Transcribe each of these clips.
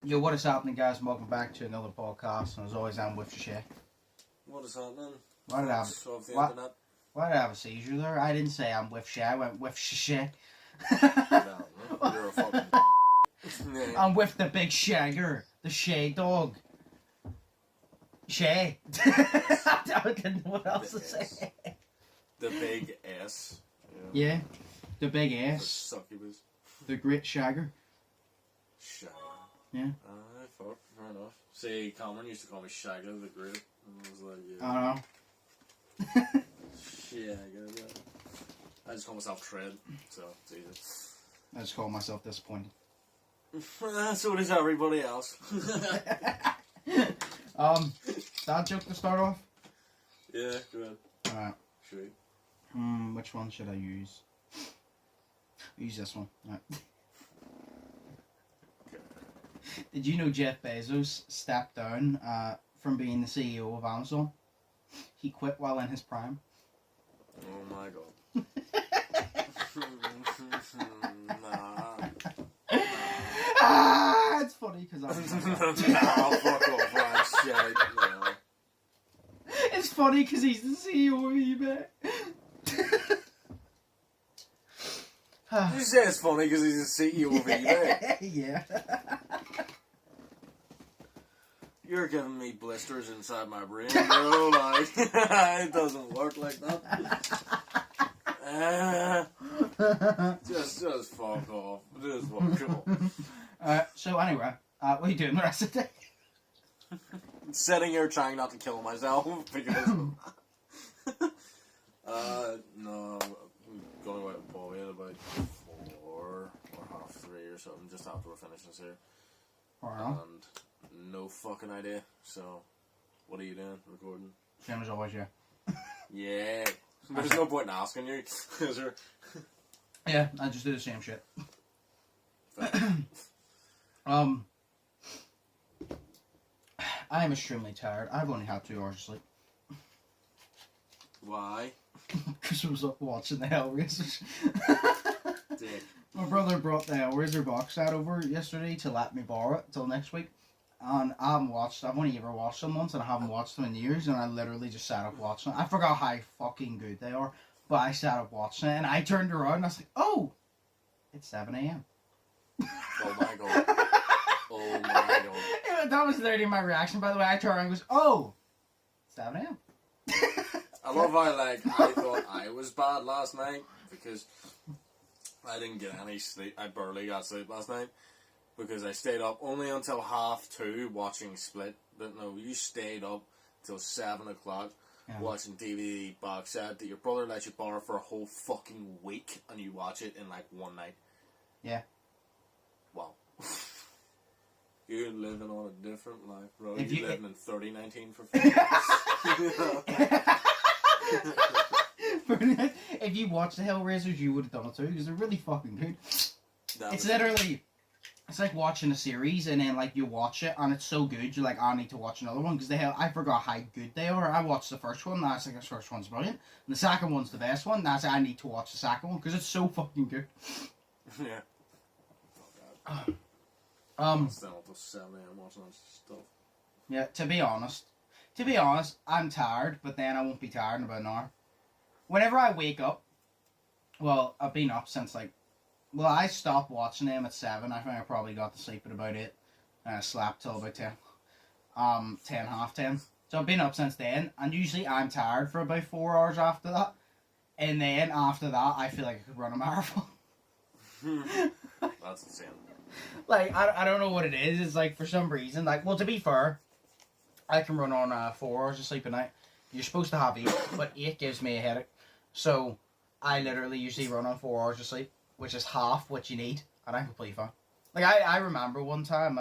Yo, what is happening, guys? Welcome back to another podcast. And as always, I'm with Shay. What is happening? Why did I have a seizure there? I didn't say I'm with Shay. I went with Shay. No, you're a fucking. I'm with the big shagger, the Shay dog. Shay. I didn't know what else to say. The big S. Yeah, the big S. Succubus. The great shagger. Shagger. Yeah. Fuck, fair enough. See, Cameron used to call me Shagger the Great. And I was like, yeah. I don't know. Shagger, yeah. I just call myself Tread, so it's easy. I just call myself disappointed. So does everybody else. That joke to start off? Yeah, good. Alright. Sweet. Which one should I use? Use this one. Right. Did you know Jeff Bezos stepped down from being the CEO of Amazon? He quit while in his prime. Oh my god. It's funny because I was fuck off, shit. No. It's funny because he's the CEO of eBay. You say it's funny because he's the CEO of eBay. Yeah. You're giving me blisters inside my brain, bro. Like, it doesn't work like that. Just fuck off. Just fuck off. So anyway, what are you doing the rest of the day? Sitting here trying not to kill myself because. No, I'm going away with Paulie at about 4 or 3:30 or something, just after we're finished this here. And no fucking idea. So, what are you doing? Recording? Same as always, yeah. Yeah. There's no point in asking you, is there? Yeah, I just do the same shit. I am extremely tired. I've only had 2 hours of sleep. Why? Because I was up watching the Hellraisers. Dick. My brother brought the Hellraiser box set over yesterday to let me borrow it till next week. And I've only ever watched them once, and I haven't watched them in years, and I literally just sat up watching them. I forgot how fucking good they are, but I sat up watching it, and I turned around, and I was like, oh, it's 7 a.m. Oh my god. Oh my god. That was literally my reaction, by the way. I turned around and goes, oh, 7 a.m. I love how, like, I thought I was bad last night, because I didn't get any sleep. I barely got sleep last night. Because I stayed up only until 2:30 watching Split. But no, you stayed up till 7 o'clock watching DVD box set that your brother let you borrow for a whole fucking week, and you watch it in like one night. Yeah. Wow. You're living on a different life, bro. You're living in 3019 for free. If you watch the Hellraisers, you would have done it too, because they're really fucking good. It's literally... It's like watching a series, and then like you watch it, and it's so good, you're like, I need to watch another one, because I forgot how good they are. I watched the first one, that's like the first one's brilliant, and the second one's the best one, that's I need to watch the second one, because it's so fucking good. Yeah. Still up till 7 a.m. watching that stuff. Yeah, to be honest, I'm tired, but then I won't be tired in about an hour. Whenever I wake up, well, I've been up since like, well, I stopped watching them at 7. I think I probably got to sleep at about 8. And I slept till about 10. 10:30. So I've been up since then. And usually I'm tired for about 4 hours after that. And then after that, I feel like I could run a marathon. That's insane. Like, I don't know what it is. It's like, for some reason, like, well, to be fair, I can run on 4 hours of sleep a night. You're supposed to have 8, but 8 gives me a headache. So I literally usually run on 4 hours of sleep, which is half what you need, and I'm completely fine. Like, I remember one time,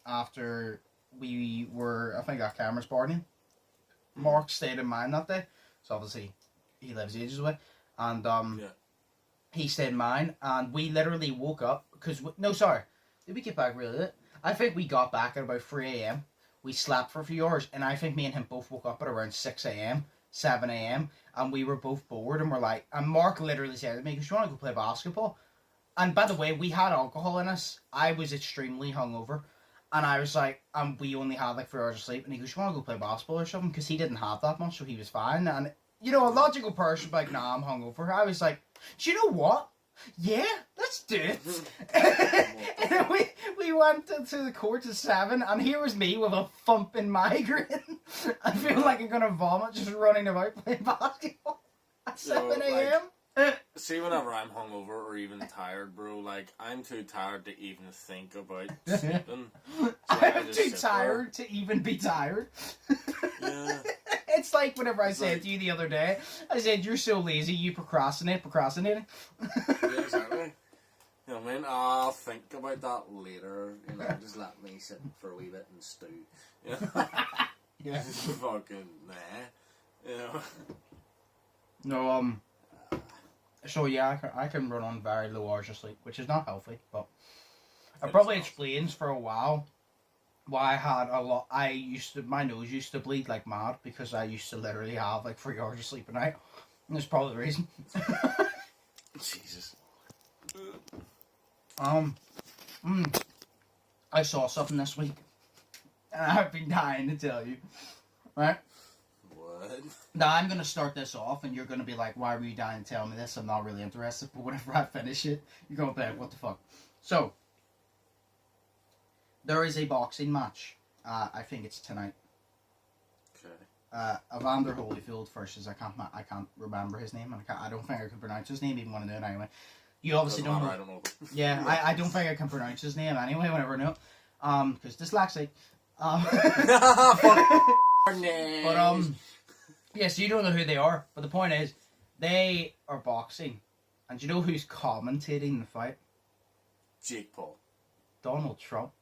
after we were, I think, at Cameron's party, Mark stayed in mine that day, so obviously, he lives ages away, and, he stayed in mine, and we literally woke up, because, did we get back really late? I think we got back at about 3 a.m., we slept for a few hours, and I think me and him both woke up at around 6 a.m., 7 a.m. and we were both bored and we're like, and Mark literally said to me, do you want to go play basketball? And by the way, we had alcohol in us. I was extremely hungover. And I was like, we only had like 4 hours of sleep. And he goes, you want to go play basketball or something? Because he didn't have that much, so he was fine. And, you know, a logical person like, nah, I'm hungover. I was like, do you know what? Yeah, let's do it. And then we went to the court at 7, and here was me with a thumping migraine. I feel like I'm going to vomit just running about playing basketball at 7 a.m. See, whenever I'm hungover or even tired, bro, like, I'm too tired to even think about sleeping. So I'm too tired to even be tired. Yeah. It's like whenever I said to you the other day, I said, you're so lazy, you procrastinating. Yeah, exactly. You know what I mean? I'll think about that later. You know, just let me sit for a wee bit and stew. You know? Yeah. Fucking nah. You know? No, so yeah, I can run on very low hours of sleep, which is not healthy, but it probably explains for a while why I had a lot. My nose used to bleed like mad because I used to literally have like 3 hours of sleep a night. And that's probably the reason. Jesus. I saw something this week, and I've been dying to tell you, right? What? Now I'm gonna start this off, and you're gonna be like, "Why were you dying to tell me this? I'm not really interested." But whenever I finish it, you're gonna be like, "What the fuck?" So there is a boxing match. I think it's tonight. Okay. Evander Holyfield versus I can't remember his name, and I don't think I can pronounce his name even when I do it anyway. You obviously don't know. I don't know. Yeah, I don't think I can pronounce his name anyway. Whenever I know, because dyslexic. But yes, you don't know who they are. But the point is, they are boxing, and do you know who's commentating the fight? Jake Paul. Donald Trump.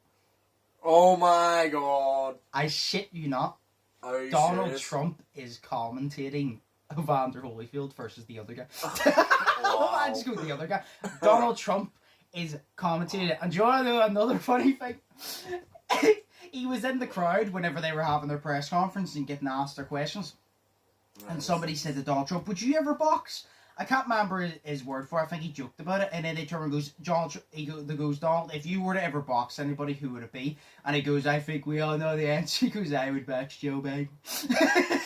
Oh my god. I shit you not. Are you Donald serious? Trump is commentating Evander Holyfield versus the other guy. Wow. I just go with the other guy. Donald Trump is commentating. And do you want to know another funny thing? He was in the crowd whenever they were having their press conference and getting asked their questions. And somebody said to Donald Trump, would you ever box? I can't remember his word for it. I think he joked about it. And then they turn and goes, Donald, if you were to ever box anybody, who would it be? And he goes, I think we all know the answer. He goes, I would box Joe Biden.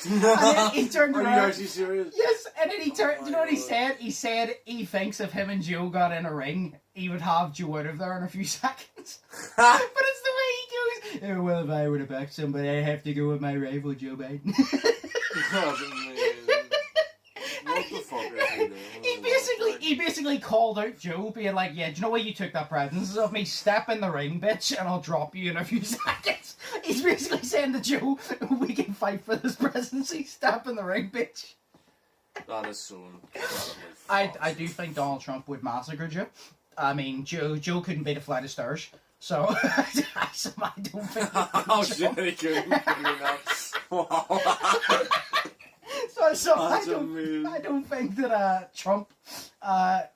And then he turned around. Are you actually serious? Yes. And then he turned, Oh you know what he God. said? He said he thinks if him and Joe got in a ring, he would have Joe out of there in a few seconds. But it's the way he goes, oh, well, if I were to box somebody, I have to go with my rival, Joe Biden. That's amazing. What the fuck is he doing? He basically called out Joe, being like, yeah, do you know what, you took that presence of me? Step in the ring, bitch, and I'll drop you in a few seconds. He's basically saying to Joe, we can fight for this presidency. Step in the ring, bitch. That is so incredibly I do think Donald Trump would massacre Joe. I mean, Joe couldn't beat a flight of stairs. So, I don't think... Oh shit, he couldn't. Wow. So That's I amazing. don't think that Trump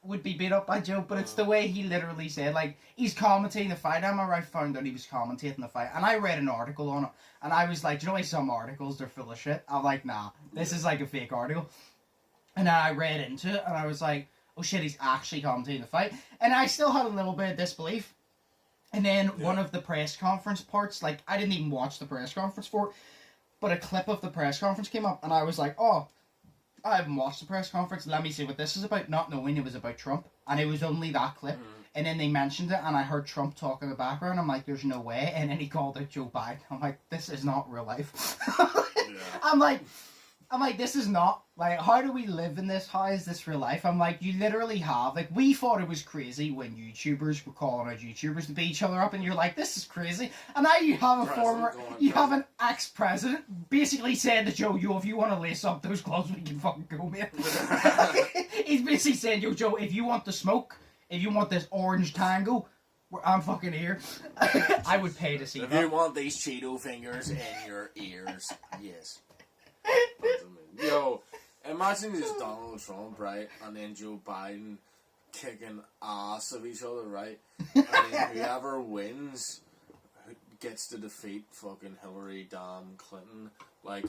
would be beat up by Joe, but it's the way he literally said, like, he's commentating the fight. I found out he was commentating the fight, and I read an article on it, and I was like, do you know why some articles, they're full of shit? I'm like, nah, this is like a fake article. And I read into it, and I was like, oh shit, he's actually commentating the fight. And I still had a little bit of disbelief. And then one of the press conference parts, like, I didn't even watch the press conference for it, but a clip of the press conference came up, and I was like, oh, I haven't watched the press conference, let me see what this is about, not knowing it was about Trump. And it was only that clip. And then they mentioned it, and I heard Trump talk in the background. I'm like, there's no way. And then he called out Joe Biden. I'm like, this is not real life. I'm like, this is not, like, how do we live in this? How is this real life? I'm like, you literally have, like, we thought it was crazy when YouTubers were calling out YouTubers to beat each other up, and you're like, this is crazy. And now you have have an ex-president basically saying to Joe, yo, if you want to lace up those gloves, we can fucking go, mate. He's basically saying, yo, Joe, if you want the smoke, if you want this orange tango, I'm fucking here. I would pay to see If that. you want these Cheeto fingers in your ears, yes. Yo, imagine just Donald Trump, right, and then Joe Biden kicking ass of each other, right? And then whoever wins gets to defeat fucking Hillary damn Clinton. Like,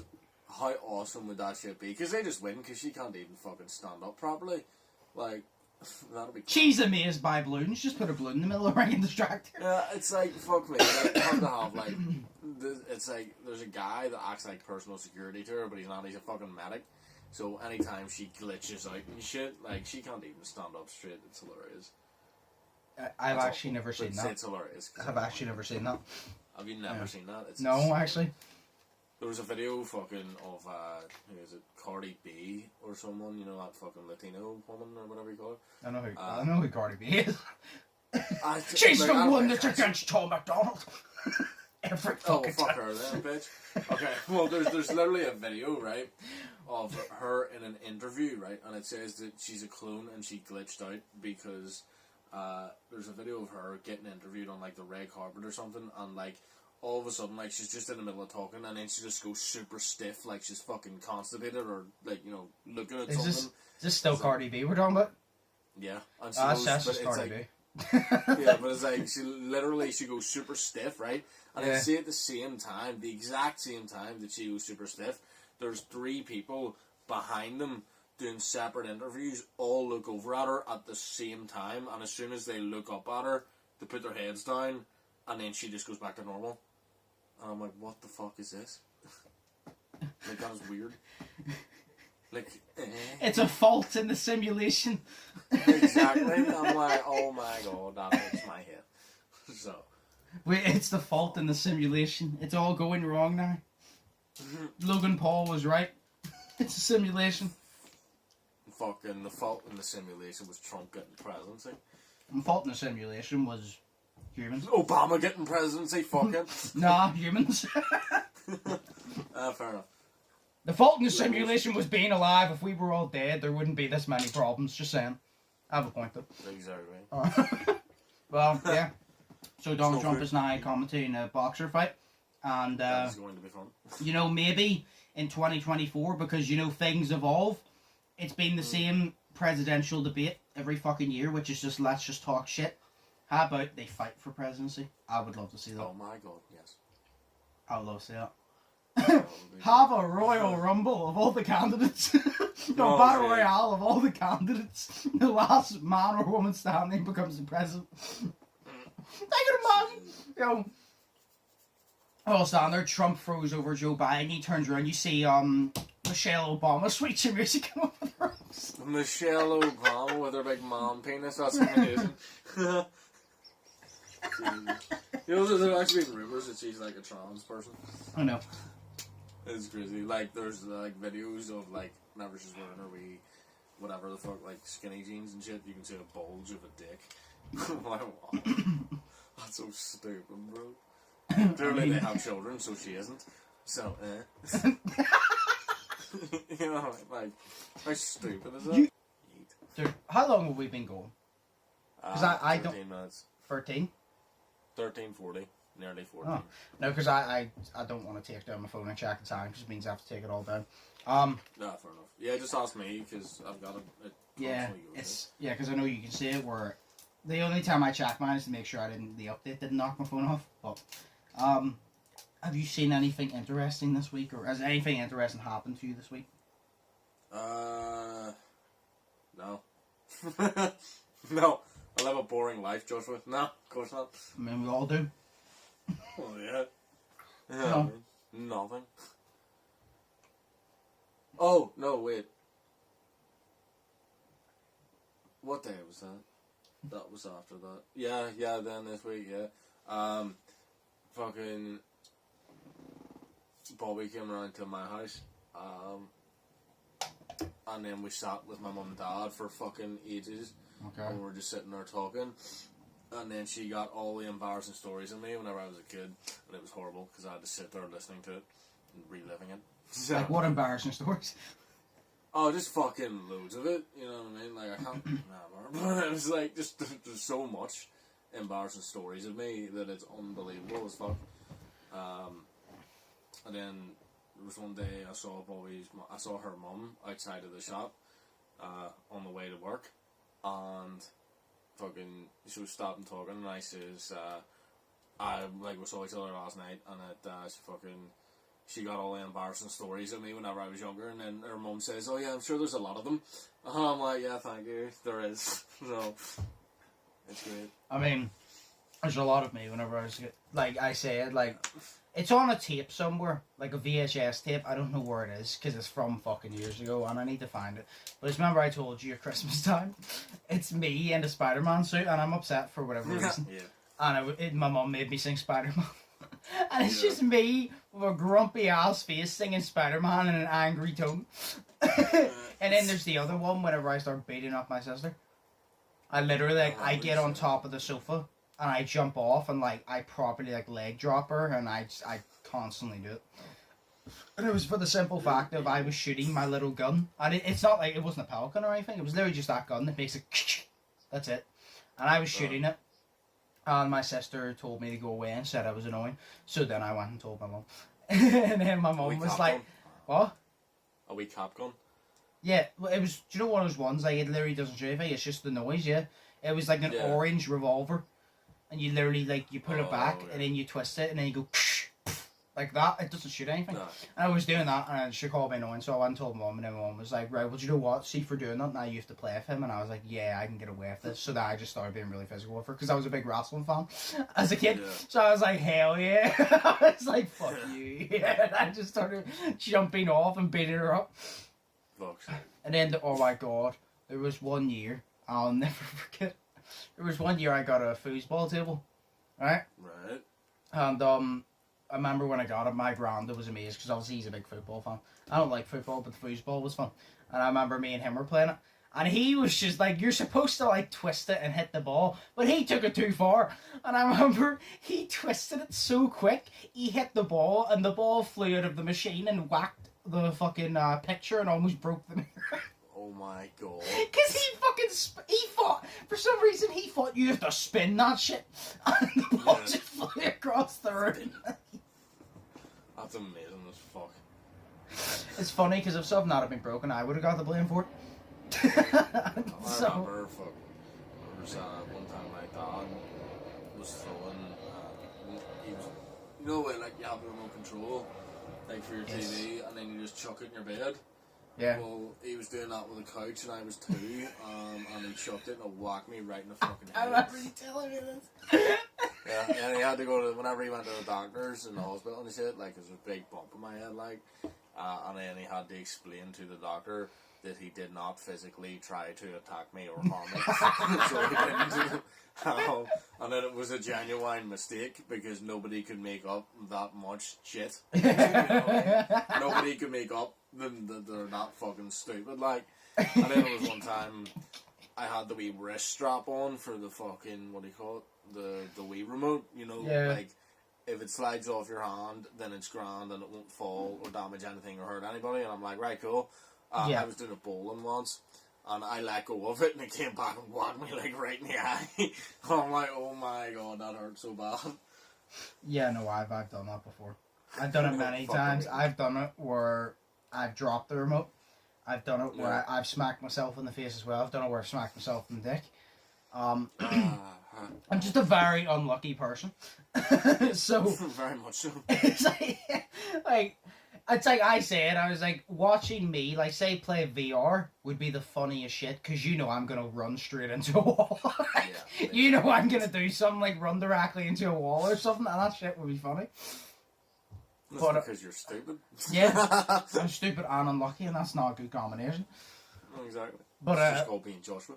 how awesome would that shit be? Because they just win because she can't even fucking stand up properly. Like, That'll be cool. She's amazed by balloons. Just put a balloon in the middle of the ring and distract her. Yeah, it's like, fuck me. Like, have to have, like, it's like, there's a guy that acts like personal security to her, but he's not. He's a fucking medic. So anytime she glitches out and shit, like, she can't even stand up straight. It's hilarious. I've actually never seen that. It's hilarious. I've actually never seen that. Have you never seen that? No, actually. There was a video fucking of, who is it, Cardi B or someone, you know, that fucking Latino woman or whatever you call her. I know who Cardi B is. She's like, the one that's against Tom McDonald. Every fucking fuck her then, bitch. Okay, well, there's literally a video, right, of her in an interview, right, and it says that she's a clone and she glitched out because there's a video of her getting interviewed on, like, the red carpet or something, and, like, all of a sudden, like, she's just in the middle of talking, and then she just goes super stiff, like she's fucking constipated, or, like, you know, looking at something. Is this still Cardi B we're talking about? Yeah. And That's just Cardi B. Yeah, but it's like, she goes super stiff, right? And I see at the same time, the exact same time that she goes super stiff, there's 3 people behind them doing separate interviews, all look over at her at the same time, and as soon as they look up at her, they put their heads down, and then she just goes back to normal. And I'm like, what the fuck is this? Like, that was weird. Like, It's a fault in the simulation. Exactly. I'm like, oh my god, that hurts my head. So. Wait, it's the fault in the simulation. It's all going wrong now. Logan Paul was right. It's a simulation. Fucking the fault in the simulation was Trump getting the presidency. The fault in the simulation was humans. Obama getting presidency, fucking. Nah, humans. Fair enough. The fault in the simulation was being alive. If we were all dead, there wouldn't be this many problems. Just saying. I have a point, though. Exactly. Well, yeah. So Donald Trump is now commentating a boxer fight. And, that's going to be fun. You know, maybe in 2024, because, you know, things evolve. It's been the same presidential debate every fucking year, which is just, let's just talk shit. How about they fight for presidency? I would love to see that. Oh my god, yes. I would love to see that. Have a Royal Rumble of all the candidates. No, Battle Royale of all the candidates. The last man or woman standing becomes the president. I can imagine. You know, all stand there, Trump throws over Joe Biden, he turns around, you see Michelle Obama sweet your music come up with her. Michelle Obama with her big mom penis, that's amazing. You know, there's actually been rumours that she's like a trans person. I know. It's crazy. Like, there's like videos of like, whenever she's wearing her wee, whatever the fuck, like skinny jeans and shit, you can see a bulge of a dick. I'm like, wow. That's so stupid, bro. Clearly they have children, so she isn't. So, you know, like, how stupid is that? Dude, how long have we been going? Because I don't... 13 minutes. 13? 13:40. Nearly 14. Oh. No, because I don't want to take down my phone and check the time, because it means I have to take it all down. No, fair enough. Yeah, just ask me, because I've got it. Yeah, because I know you can see it, where the only time I check mine is to make sure the update didn't knock my phone off. But, have you seen anything interesting this week, or has anything interesting happened to you this week? No. No. I live a boring life, Joshua. No, of course not. I mean, we all do. Oh, yeah. Yeah, No. I mean, nothing. Oh, no, wait. What day was that? That was after that. Yeah, then this week, yeah. Fucking Bobby came around to my house. And then we sat with my mum and dad for fucking ages. Okay. And we were just sitting there talking. And then she got all the embarrassing stories of me whenever I was a kid. And it was horrible because I had to sit there listening to it and reliving it. So, Like, what embarrassing stories? oh, just fucking loads of it. You know what I mean? Like, I can't remember. But it was like, just there's so much embarrassing stories of me that it's unbelievable as fuck. And then there was one day I saw her mum outside of the shop on the way to work. And fucking, she was stopping talking, and I says, we saw each other last night, and she fucking she got all the embarrassing stories of me whenever I was younger, and then her mum says, "Oh yeah, I'm sure there's a lot of them." And I'm like, "Yeah, thank you, there is." So it's great. I mean, there's a lot of me whenever I was like I said, like it's on a tape somewhere, like a VHS tape. I don't know where it is because it's from fucking years ago, and I need to find it. But it's remember I told you at Christmas time, it's me in a Spider-Man suit, and I'm upset for whatever reason. Yeah. And my mum made me sing Spider-Man. And it's just me with a grumpy ass face singing Spider-Man in an angry tone. And then there's the other one whenever I start beating up my sister. I literally, like, I get on top of the sofa and I jump off and, like, I properly, like, leg drop her, and I constantly do it. And it was for the simple fact of I was shooting my little gun. And it's not like, it wasn't a pellet gun or anything. It was literally just that gun that makes it that's it. And I was shooting it. And my sister told me to go away and said I was annoying. So then I went and told my mum. And then my mum was like, what? A wee cap gun? Yeah, it was, do you know one of those ones, like, it literally doesn't shoot anything, it's just the noise, yeah. It was like an orange revolver. And you literally, like, you put it back, and then you twist it, and then you go, like that. It doesn't shoot anything. No. And I was doing that, and she called me annoying, so I went and told mum, and then mum was like, right, well, do you know what? See, for doing that, now you have to play with him. And I was like, yeah, I can get away with this. So then I just started being really physical with her, because I was a big wrestling fan as a kid. Yeah. So I was like, hell yeah. I was like, fuck you. Yeah. And I just started jumping off and beating her up. Fuck's. And then, oh my god, there was one year, I'll never forget. There was one year I got a foosball table, right? Right. And, I remember when I got it, my granddad was amazed because obviously he's a big football fan. I don't like football, but the foosball was fun. And I remember me and him were playing it. And he was just like, you're supposed to like twist it and hit the ball. But he took it too far. And I remember he twisted it so quick, he hit the ball and the ball flew out of the machine and whacked the fucking picture and almost broke the mirror. Oh my god. Because he thought, for some reason he thought you have to spin that shit. And the ball just flew across the room. That's amazing as fuck. It's funny because if something had been broken, I would have got the blame for it. I remember, there was one time my dad was throwing, he was, you know when like you have the remote control, like for your TV, and then you just chuck it in your bed? Yeah. Well, he was doing that with a couch, and I was 2, and he chucked it and it whacked me right in the fucking head. I remember you telling me this. Yeah, and he had to go to, whenever he went to the doctors in the hospital and shit, like, there was a big bump in my head, like, and then he had to explain to the doctor that he did not physically try to attack me or harm me. So he didn't. And then it was a genuine mistake because nobody could make up that much shit. You know? Nobody could make up that they're not fucking stupid, like. And then there was one time I had the wee wrist strap on for the fucking, what do you call it? The Wii remote, you know, like, if it slides off your hand, then it's grand and it won't fall or damage anything or hurt anybody. And I'm like, right, cool. I was doing a bowling once, and I let go of it, and it came back and whacked me, like, right in the eye. I'm like, oh my god, that hurt so bad. Yeah, no, I've done that before. I've done it many times. I've done it where I've dropped the remote. I've done it where I've smacked myself in the face as well. I've done it where I've smacked myself in the dick. I'm just a very unlucky person. So very much so. It's like it's like I said, I was like, watching me, like, say, play VR would be the funniest shit, because you know I'm gonna run straight into a wall. You know I'm gonna do something like run directly into a wall or something, and that shit would be funny. That's because you're stupid. Yeah, I'm stupid and unlucky, and that's not a good combination. Exactly. But it's just called being Joshua.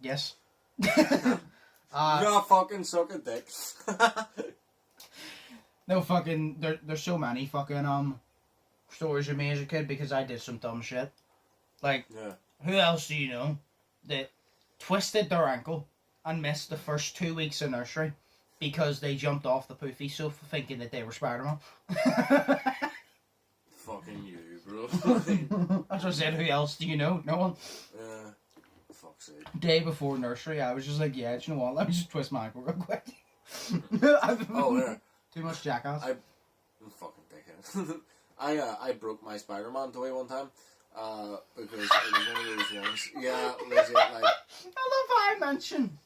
Yes. You gotta fucking suck a dick. No fucking, there's so many fucking stories of me as a kid because I did some dumb shit. Like, who else do you know that twisted their ankle and missed the first 2 weeks of nursery because they jumped off the poofy sofa thinking that they were Spider-Man? Fucking you, bro. That's what I said, who else do you know? No one. Fuck's sake. Day before nursery, I was just like, yeah, do you know what? Let me just twist my ankle real quick. Too much jackass. I'm fucking dickhead. I broke my Spider-Man toy one time. Because it was one of those ones. Yeah, legit, like. I love how I mentioned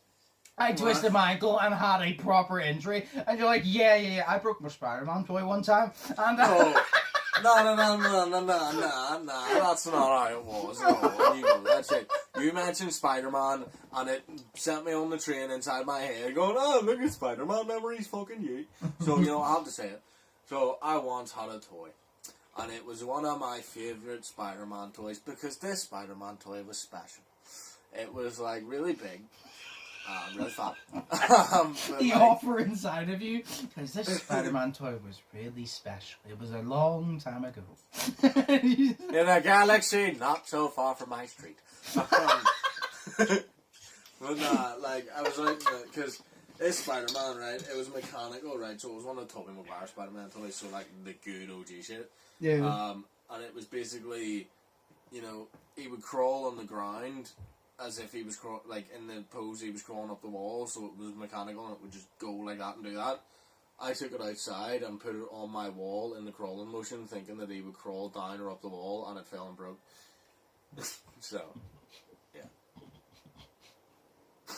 I twisted my ankle and had a proper injury, and you're like, yeah, I broke my Spider-Man toy one time, and That's not how it was. No, you know, that's it. You mentioned Spider-Man, and it sent me on the train inside my head, going, oh, look at Spider-Man memories, fucking you. So, you know, I have to say it. So, I once had a toy, and it was one of my favourite Spider-Man toys, because this Spider-Man toy was special. It was, like, really big. Really fat. The offer inside of you, because this Spider-Man toy was really special. It was a long time ago. In a galaxy not so far from my street. But nah, like, I was like, because this Spider-Man, right, it was mechanical, right, so it was one of Tobey Maguire Spider-Man toys, so, like, the good OG shit. Yeah. And it was basically, you know, he would crawl on the ground, as if he was, like, in the pose he was crawling up the wall, so it was mechanical and it would just go like that and do that. I took it outside and put it on my wall in the crawling motion, thinking that he would crawl down or up the wall, and it fell and broke. So, yeah.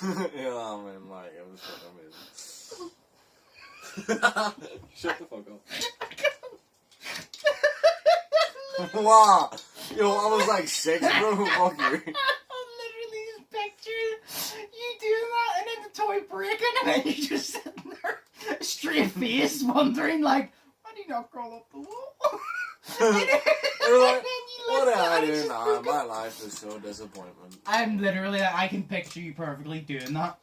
You know what I mean? Like, it was fucking amazing. Shut the fuck up. Wow! Yo, I was like 6, bro. Fuck you. You doing that and then the toy breaking and then you just sitting there straight face wondering like, why do you not crawl up the wall? and then you what lift did it I and do it's just now? broken. My life is so disappointment. I'm literally, I can picture you perfectly doing that.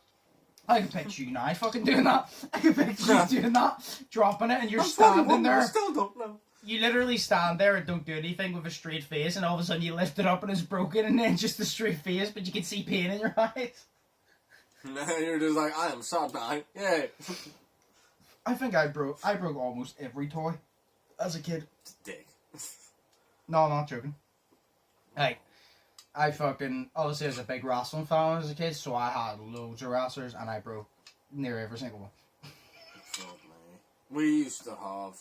I can picture you now fucking doing that. I can picture you doing that, dropping it and you're standing there. I still don't know. You literally stand there and don't do anything with a straight face and all of a sudden you lift it up and it's broken and then just a straight face but you can see pain in your eyes. No, you're just like, I am sad now. Yay. I think I broke almost every toy as a kid. Dick. No, I'm not joking. Like, I fucking, obviously I was a big wrestling fan as a kid, so I had loads of wrestlers and I broke near every single one. Fuck me. We used to have,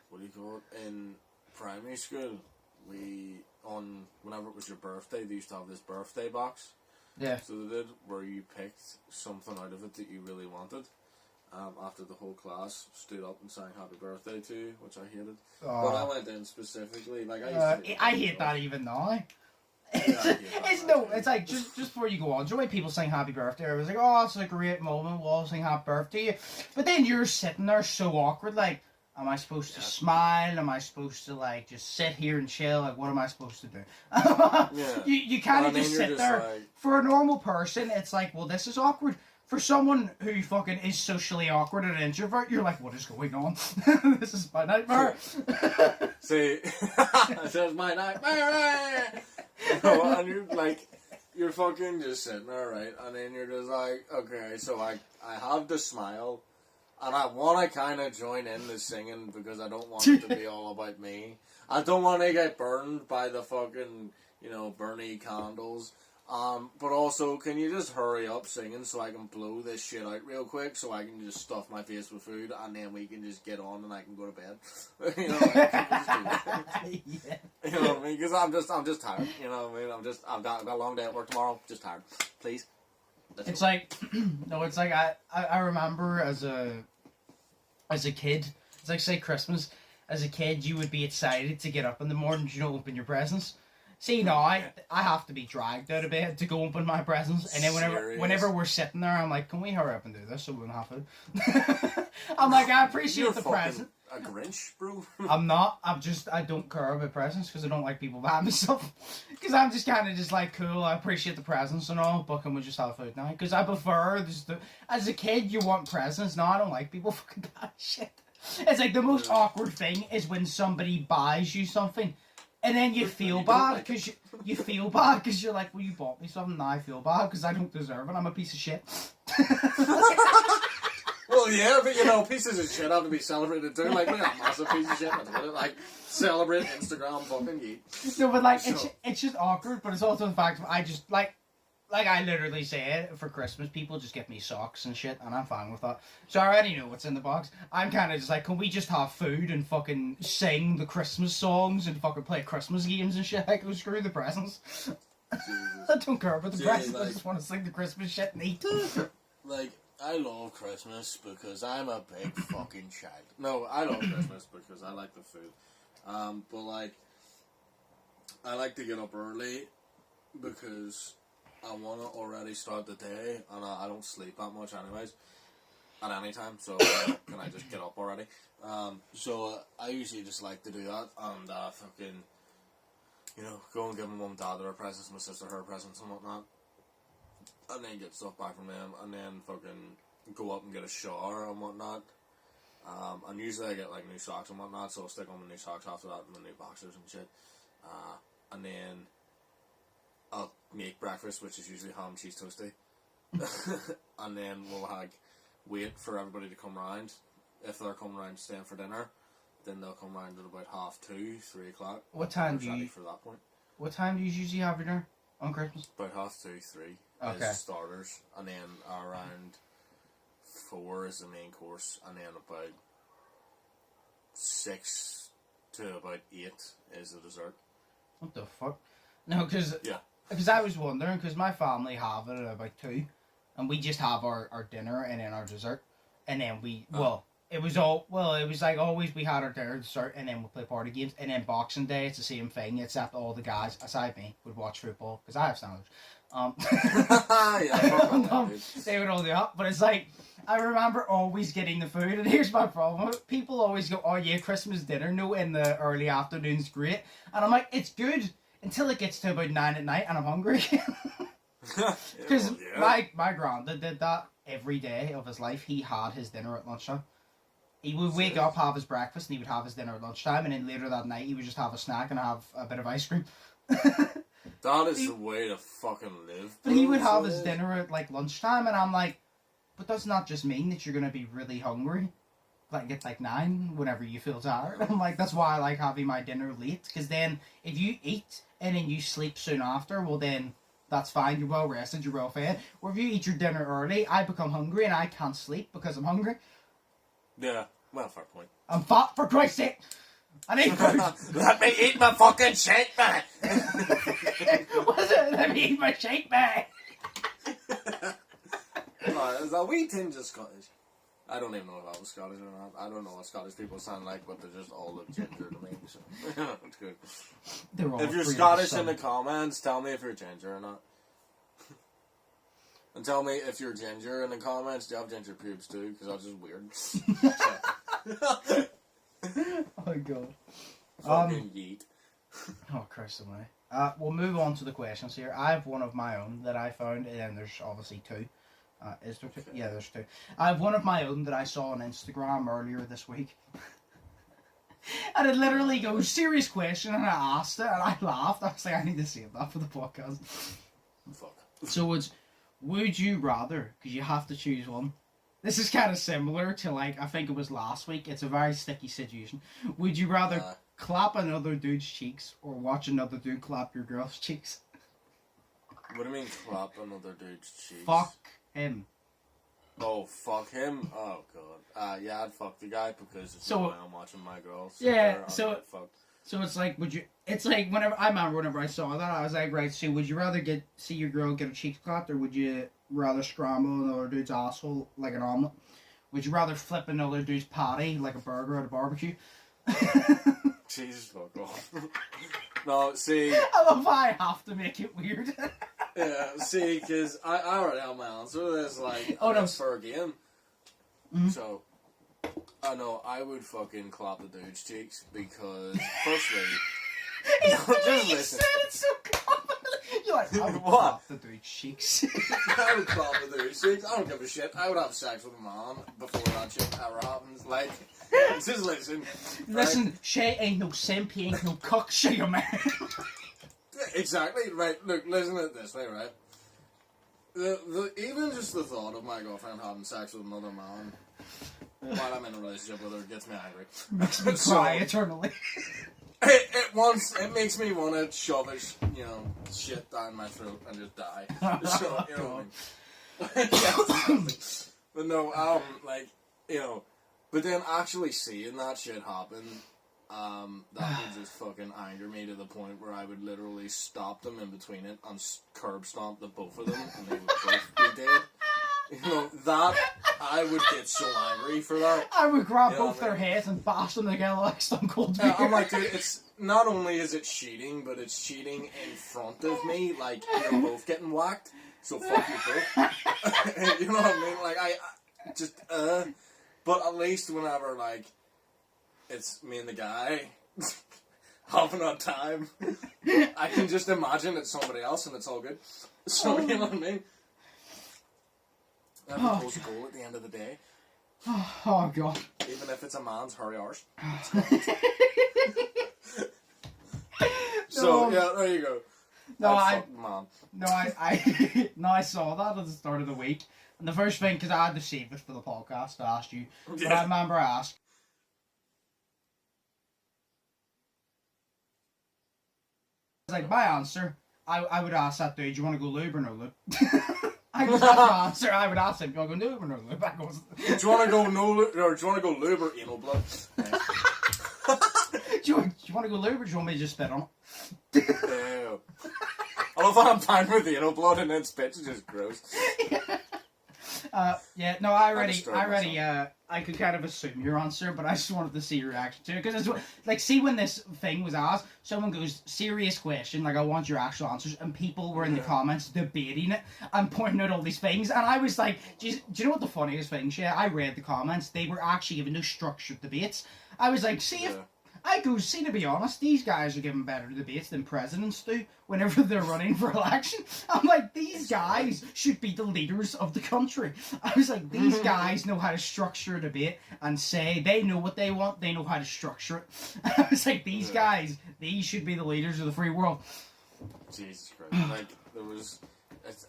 what do you call it? In primary school, whenever it was your birthday, they used to have this birthday box. Yeah. So they did, where you picked something out of it that you really wanted. After the whole class stood up and sang happy birthday to you, which I hated. But I went in specifically, like, I hate that even now. It's like, just before you go on, do you know when people sing happy birthday? I was like, oh, it's a great moment, we'll all sing happy birthday to you. But then you're sitting there so awkward, like, am I supposed to smile? Am I supposed to, like, just sit here and chill? Like, what am I supposed to do? You kind of just sit there. Like... For a normal person, it's like, well, this is awkward. For someone who fucking is socially awkward and an introvert, you're like, what is going on? This is my nightmare. See, this is my nightmare. And you're like, you're fucking just sitting there, right? And then you're just like, okay, so I have to smile. And I want to kind of join in the singing because I don't want it to be all about me. I don't want to get burned by the fucking, you know, Bernie candles. But also, can you just hurry up singing so I can blow this shit out real quick so I can just stuff my face with food and then we can just get on and I can go to bed. You know, like, yeah. You know what I mean? Because I'm just tired. You know what I mean? I've got a long day at work tomorrow. Just tired. Please. It's like, no, it's like I remember as a kid, it's like say Christmas, as a kid you would be excited to get up in the morning, you know, open your presents. See now, I have to be dragged out of bed to go open my presents, and then whenever we're sitting there, I'm like, can we hurry up and do this so we don't have to? I'm like, I appreciate the present. A Grinch, bro. I'm not. I don't care about presents because I don't like people buying me stuff. Because I'm just kind of just like, cool, I appreciate the presents and all, but can we just have food now? Because I prefer, as a kid, you want presents. No, I don't like people fucking buying shit. It's like the most awkward thing is when somebody buys you something and then you feel bad because you feel bad because you're like, well, you bought me something, now I feel bad because I don't deserve it. I'm a piece of shit. Well, yeah, but you know, pieces of shit have to be celebrated too. Like, we're not massive piece of shit. Like, celebrate Instagram fucking yeet. No, but like, it's just awkward, but it's also the fact I just, like I literally say it, for Christmas, people just get me socks and shit, and I'm fine with that. So I already know what's in the box. I'm kind of just like, can we just have food and fucking sing the Christmas songs and fucking play Christmas games and shit? Like, screw the presents. I don't care about the presents, I just want to sing the Christmas shit and eat. Like, I love Christmas because I'm a big fucking child. No, I love Christmas because I like the food. But like, I like to get up early because I want to already start the day, and I don't sleep that much anyways at any time, so can I just get up already? So I usually just like to do that, and fucking, you know, go and give my mum and dad their presents, my sister her presents and whatnot, and then get stuff back from them, and then fucking go up and get a shower and whatnot. And usually I get like new socks and whatnot, so I'll stick on my new socks after that and my new boxers and shit. And then I'll make breakfast, which is usually ham, cheese, toasty. And then we'll like wait for everybody to come round. If they're coming round staying for dinner, then they'll come round at about 2:30, 3 o'clock. What time do you? For that point. What time do you usually have your dinner on Christmas? About 2:30, 3 Okay. is starters, and then around 4 is the main course, and then about 6 to about 8 is the dessert. What the fuck? No, because Yeah. I was wondering, because my family have it at about 2, and we just have our dinner and then our dessert, and then it was like always we had our dinner, dessert, and then we play party games, and then Boxing Day it's the same thing, except all the guys aside me would watch football because I have standards. They would all do that, but it's like I remember always getting the food, and here's my problem: people always go, "Oh yeah, Christmas dinner, no, in the early afternoon's great," and I'm like, "It's good until it gets to about 9 at night, and I'm hungry." Because my granddad did that every day of his life. He had his dinner at lunchtime. He would wake up, have his breakfast, and he would have his dinner at lunchtime, and then later that night he would just have a snack and have a bit of ice cream. That is the way to fucking live. But he would have his dinner at like lunchtime, and I'm like, but does not just mean that you're gonna be really hungry, like at like 9 whenever you feel tired. I'm like, that's why I like having my dinner late, because then if you eat and then you sleep soon after, well then that's fine. You're well rested, you're well fed. Or if you eat your dinner early, I become hungry and I can't sleep because I'm hungry. Yeah, well, fair point. I'm fat, for Christ's sake. I need food. Let me eat my fucking shake bag. What is it? Let me eat my shake bag. Is that wee tinge of Scottish? I don't even know if I was Scottish or not. I don't know what Scottish people sound like, but they just all look ginger to me. So it's good. If you're Scottish in the comments, tell me if you're ginger or not. And tell me if you're ginger in the comments. Do you have ginger pubes too? Because that's just weird. Oh my god. Fucking yeet. Oh, Christ away. We'll move on to the questions here. I have one of my own that I found, and then there's obviously 2. Is there 2? Yeah, there's 2. I have one of my own that I saw on Instagram earlier this week. And it literally goes, serious question, and I asked it, and I laughed. I was like, I need to save that for the podcast. Fuck. So it's, would you rather, because you have to choose one. This is kind of similar to, like, I think it was last week. It's a very sticky situation. Would you rather clap another dude's cheeks or watch another dude clap your girl's cheeks? What do you mean clap another dude's cheeks? Fuck him. Oh, fuck him? Oh, God. Yeah, I'd fuck the guy because it's the way I'm watching my girl. Yeah, so it's like, it's like, whenever I saw that, I was like, right, so would you rather see your girl get her cheeks clapped, or would you rather scramble another dude's asshole like an omelette? Would you rather flip another dude's patty like a burger at a barbecue? Jesus, fuck off. No, see... I love how I have to make it weird. Yeah, see, because I already have my answer to this, like, it's for a game. Mm-hmm. So, I know, I would fucking clap the dude's cheeks, because, firstly... just listen. Said it so confidently. You're like, I would clap the dude's cheeks. I would clap the dude's cheeks. I don't give a shit. I would have sex with a man before that shit ever happens. Like, just listen. Listen, right? Shay ain't no simp, he ain't no cock, Shay, your man. Exactly, right. Look, listen to it this way, right? Even just the thought of my girlfriend having sex with another man while I'm in a relationship with her gets me angry. Makes me cry eternally. It makes me want to shove his, shit down my throat and just die. So, you know what I mean? Yeah, exactly. But no, but then actually seeing that shit happen, that would just fucking anger me to the point where I would literally stop them in between it and curb stomp the both of them and they would both be dead. You know, that, I would get so angry for that. I would grab You know both what I their mean? heads and bash them together like Stone Cold. I'm like, dude, it's not only is it cheating, but it's cheating in front of me. Like, you're both getting whacked, so fuck you both. You know what I mean? Like, I just, but at least whenever, like, it's me and the guy having a time, I can just imagine it's somebody else and it's all good. So, you know what I mean? That becomes a goal at the end of the day. Oh, God. Even if it's a man's hairy arse. So, yeah, there you go. No, I saw that at the start of the week. And the first thing, because I had to save it for the podcast, I asked you. But I remember I asked. Like, my answer, I would ask that dude, do you want to go lube or no lube? I was that's my answer. I would ask him, do you want to go lube or no lube? I goes, do you want to go no lube, or do you want to go lube or anal blood? do you want to go lube or do you want me to just spit on it? Ew. I love how I'm fine with anal blood and then spit is just gross. Yeah, no, I could kind of assume your answer, but I just wanted to see your reaction to it, because it's like, see, when this thing was asked, someone goes, serious question, like, I want your actual answers, and people were in the comments debating it and pointing out all these things, and I was like, do you know what the funniest thing, Shay? I read the comments, they were actually giving no structured debates. I was like, see, if I go, see, to be honest, these guys are giving better debates than presidents do whenever they're running for election. I'm like, these guys should be the leaders of the country. I was like, these guys know how to structure a debate and say they know what they want, they know how to structure it. I was like, these guys, these should be the leaders of the free world. Jesus Christ. Like,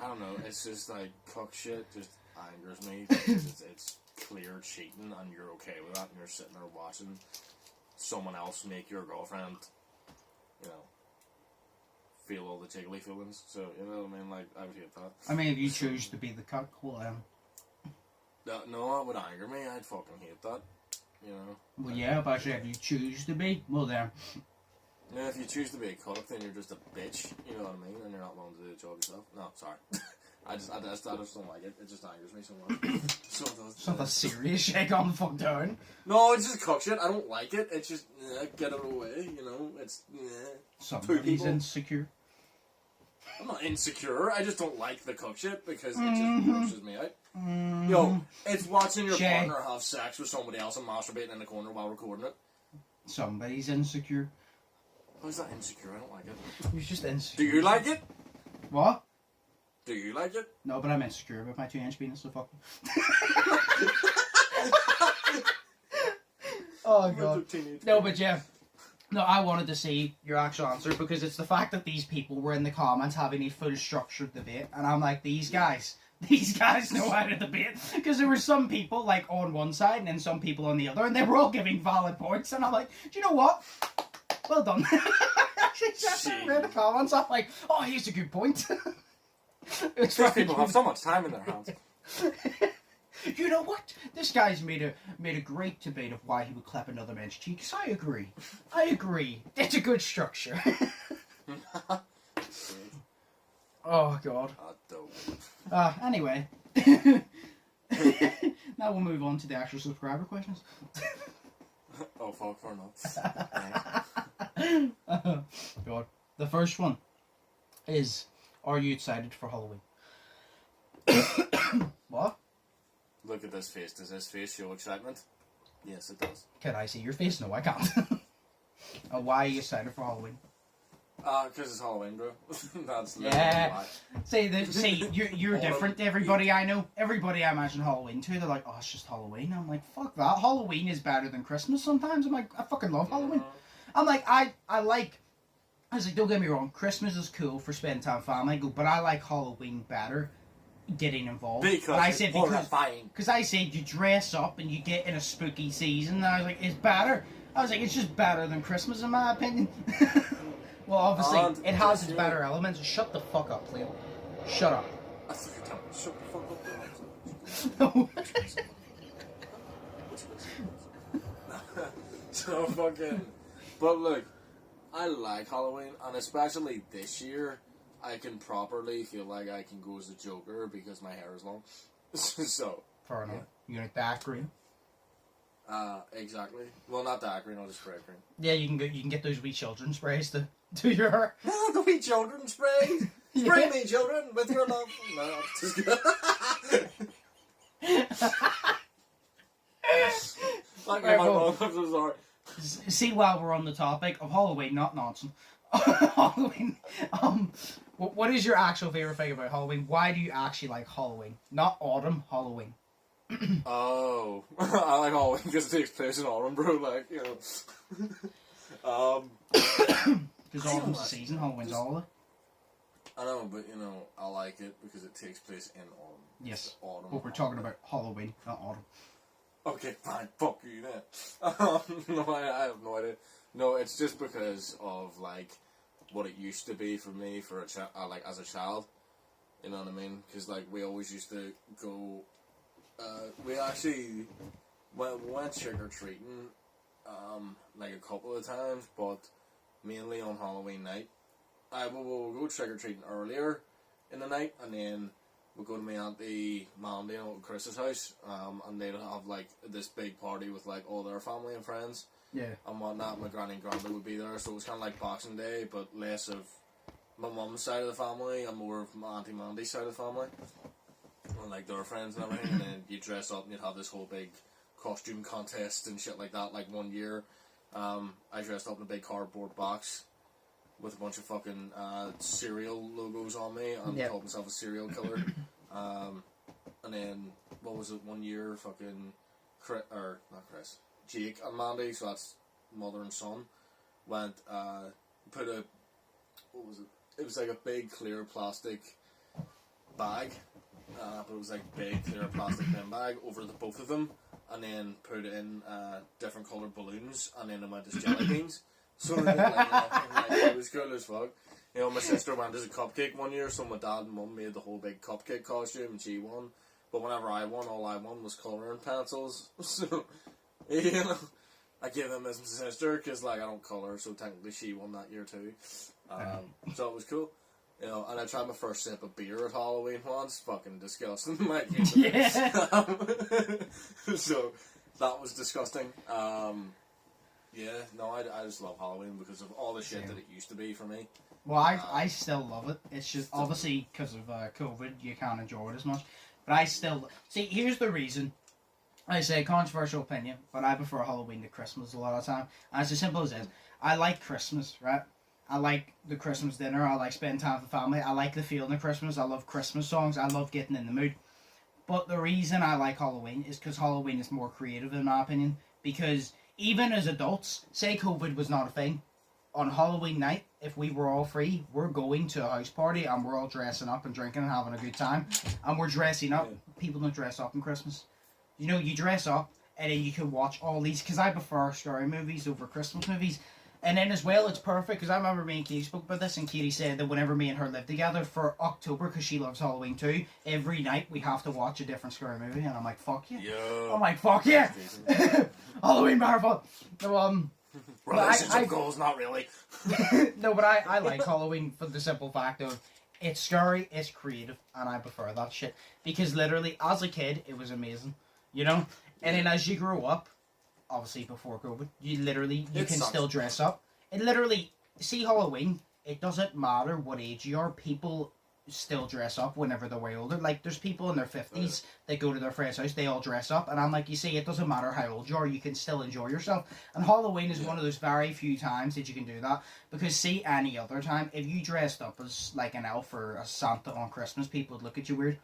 I don't know, it's just like, cock shit just angers me. It's clear cheating and you're okay with that and you're sitting there watching someone else make your girlfriend, you know, feel all the jiggly feelings. So, you know what I mean? Like, I would hate that. I mean, if you choose to be the cuck, well, no, it would anger me. I'd fucking hate that. You know? Well, yeah, but if you choose to be, well, then. Yeah, if you choose to be a cuck, then you're just a bitch. You know what I mean? And you're not willing to do the job yourself. No, sorry. I just don't like it. It just angers me so much. It's not that serious, shake on the fuck down. No, it's just cock shit. I don't like it. It's just, get it away, you know? It's, Somebody's insecure. I'm not insecure. I just don't like the cock shit because it just grosses me out. Yo, it's watching your partner have sex with somebody else and masturbating in the corner while recording it. Somebody's insecure. How's that insecure? I don't like it. You're just insecure. Do you like it? What? Do you like it? No, but I'm insecure about my 2-inch penis, so fuck. Oh, God. No, but yeah. No, I wanted to see your actual answer because it's the fact that these people were in the comments having a full structured debate, and I'm like, these guys know how to debate, because there were some people like on one side and then some people on the other, and they were all giving valid points, and I'm like, do you know what? Well done. Actually, I read the comments, I'm like, oh, here's a good point. These people have so much time in their hands. You know what? This guy's made a great debate of why he would clap another man's cheeks. I agree. It's a good structure. Oh, God. Anyway. Now we'll move on to the actual subscriber questions. Oh, fuck, or not. God. The first one is, are you excited for Halloween? What? Look at this face. Does this face show excitement? Yes, it does. Can I see your face? No, I can't. Why are you excited for Halloween? Because it's Halloween, bro. That's why. See, you're different to everybody I know. Everybody I imagine Halloween to, they're like, oh, it's just Halloween. I'm like, fuck that. Halloween is better than Christmas sometimes. I'm like, I fucking love Halloween. I'm like, I was like, don't get me wrong, Christmas is cool for spending time with family, but I like Halloween better, getting involved. Because I said you dress up and you get in a spooky season, and I was like, it's better. I was like, it's just better than Christmas in my opinion. Well, obviously, it has its better elements. Shut the fuck up, Leo. Shut up. I think you're telling me, shut the fuck up. No. So fucking... But look, I like Halloween, and especially this year, I can properly feel like I can go as a Joker because my hair is long. So. Fair enough. You gonna dark green? Exactly. Well, not dark green, I'll just spray green. Yeah, you can get those wee children sprays to do your hair. No, the wee children sprays. Spray me, children, with your love. No, just like Right, my well, mom, I'm so sorry. See, while we're on the topic of Halloween, not nonsense. Halloween. What is your actual favorite thing about Halloween? Why do you actually like Halloween? Not autumn, Halloween. Oh, I like Halloween because it takes place in autumn, bro. Like, you know. Because autumn's the season, Halloween's holiday. I know, but you know, I like it because it takes place in autumn. Yes. Autumn. But we're talking about Halloween, not autumn. Okay, fine. Fuck you then. No, I have no idea. No, it's just because of like what it used to be for me for like as a child. You know what I mean? Because like we always used to go. We actually went trick or treating, like a couple of times, but mainly on Halloween night. We'll go trick or treating earlier in the night, and then we'll go to my auntie Mandy and Chris's house, and they'll have like this big party with like all their family and friends. Yeah. And whatnot. My granny and grandpa would be there, so it was kind of like Boxing Day, but less of my mum's side of the family and more of my auntie Mandy's side of the family. And like their friends and everything, and then you'd dress up and you'd have this whole big costume contest and shit like that. Like one year, I dressed up in a big cardboard box with a bunch of fucking cereal logos on me and called myself a serial killer. And then, what was it, one year, fucking, Jake and Mandy, so that's mother and son, went, put a, what was it? It was like a big clear plastic bag, but it was like big clear plastic bin bag over the both of them, and then put in different coloured balloons, and then it went as jelly beans. So it was cool as fuck. You know, my sister went as a cupcake one year, so my dad and mum made the whole big cupcake costume, and she won. But whenever I won, all I won was colouring pencils. So, you know, I gave them as my sister, because, like, I don't colour, so technically she won that year too. So it was cool. You know, and I tried my first sip of beer at Halloween once. Fucking disgusting. Like, yeah. So, that was disgusting. Yeah, no, I just love Halloween because of all the shit that it used to be for me. Well, I still love it. It's just, obviously, because of COVID, you can't enjoy it as much. But I still... See, here's the reason. I say, controversial opinion, but I prefer Halloween to Christmas a lot of the time. And it's as simple as this. I like Christmas, right? I like the Christmas dinner. I like spending time with the family. I like the feeling of Christmas. I love Christmas songs. I love getting in the mood. But the reason I like Halloween is because Halloween is more creative, in my opinion. Because even as adults, say COVID was not a thing, on Halloween night, if we were all free, we're going to a house party and we're all dressing up and drinking and having a good time. And we're dressing up. People don't dress up on Christmas. You know, you dress up and then you can watch all these, because I prefer scary movies over Christmas movies. And then as well, it's perfect, because I remember me and Katie spoke about this, and Katie said that whenever me and her lived together for October, because she loves Halloween too, every night we have to watch a different scary movie, and I'm like, fuck yeah. Yo. I'm like, fuck yeah. Halloween marathon. So, relationship goals, not really. No, but I like Halloween for the simple fact of it's scary, it's creative, and I prefer that shit. Because literally, as a kid, it was amazing, you know? And then as you grow up, obviously before COVID, you can still dress up. It literally, see Halloween, it doesn't matter what age you are, people still dress up whenever they're way older. Like, there's people in their 50s that go to their friend's house, they all dress up, and I'm like, you see, it doesn't matter how old you are, you can still enjoy yourself. And Halloween is one of those very few times that you can do that, because see, any other time, if you dressed up as like an elf or a Santa on Christmas, people would look at you weird.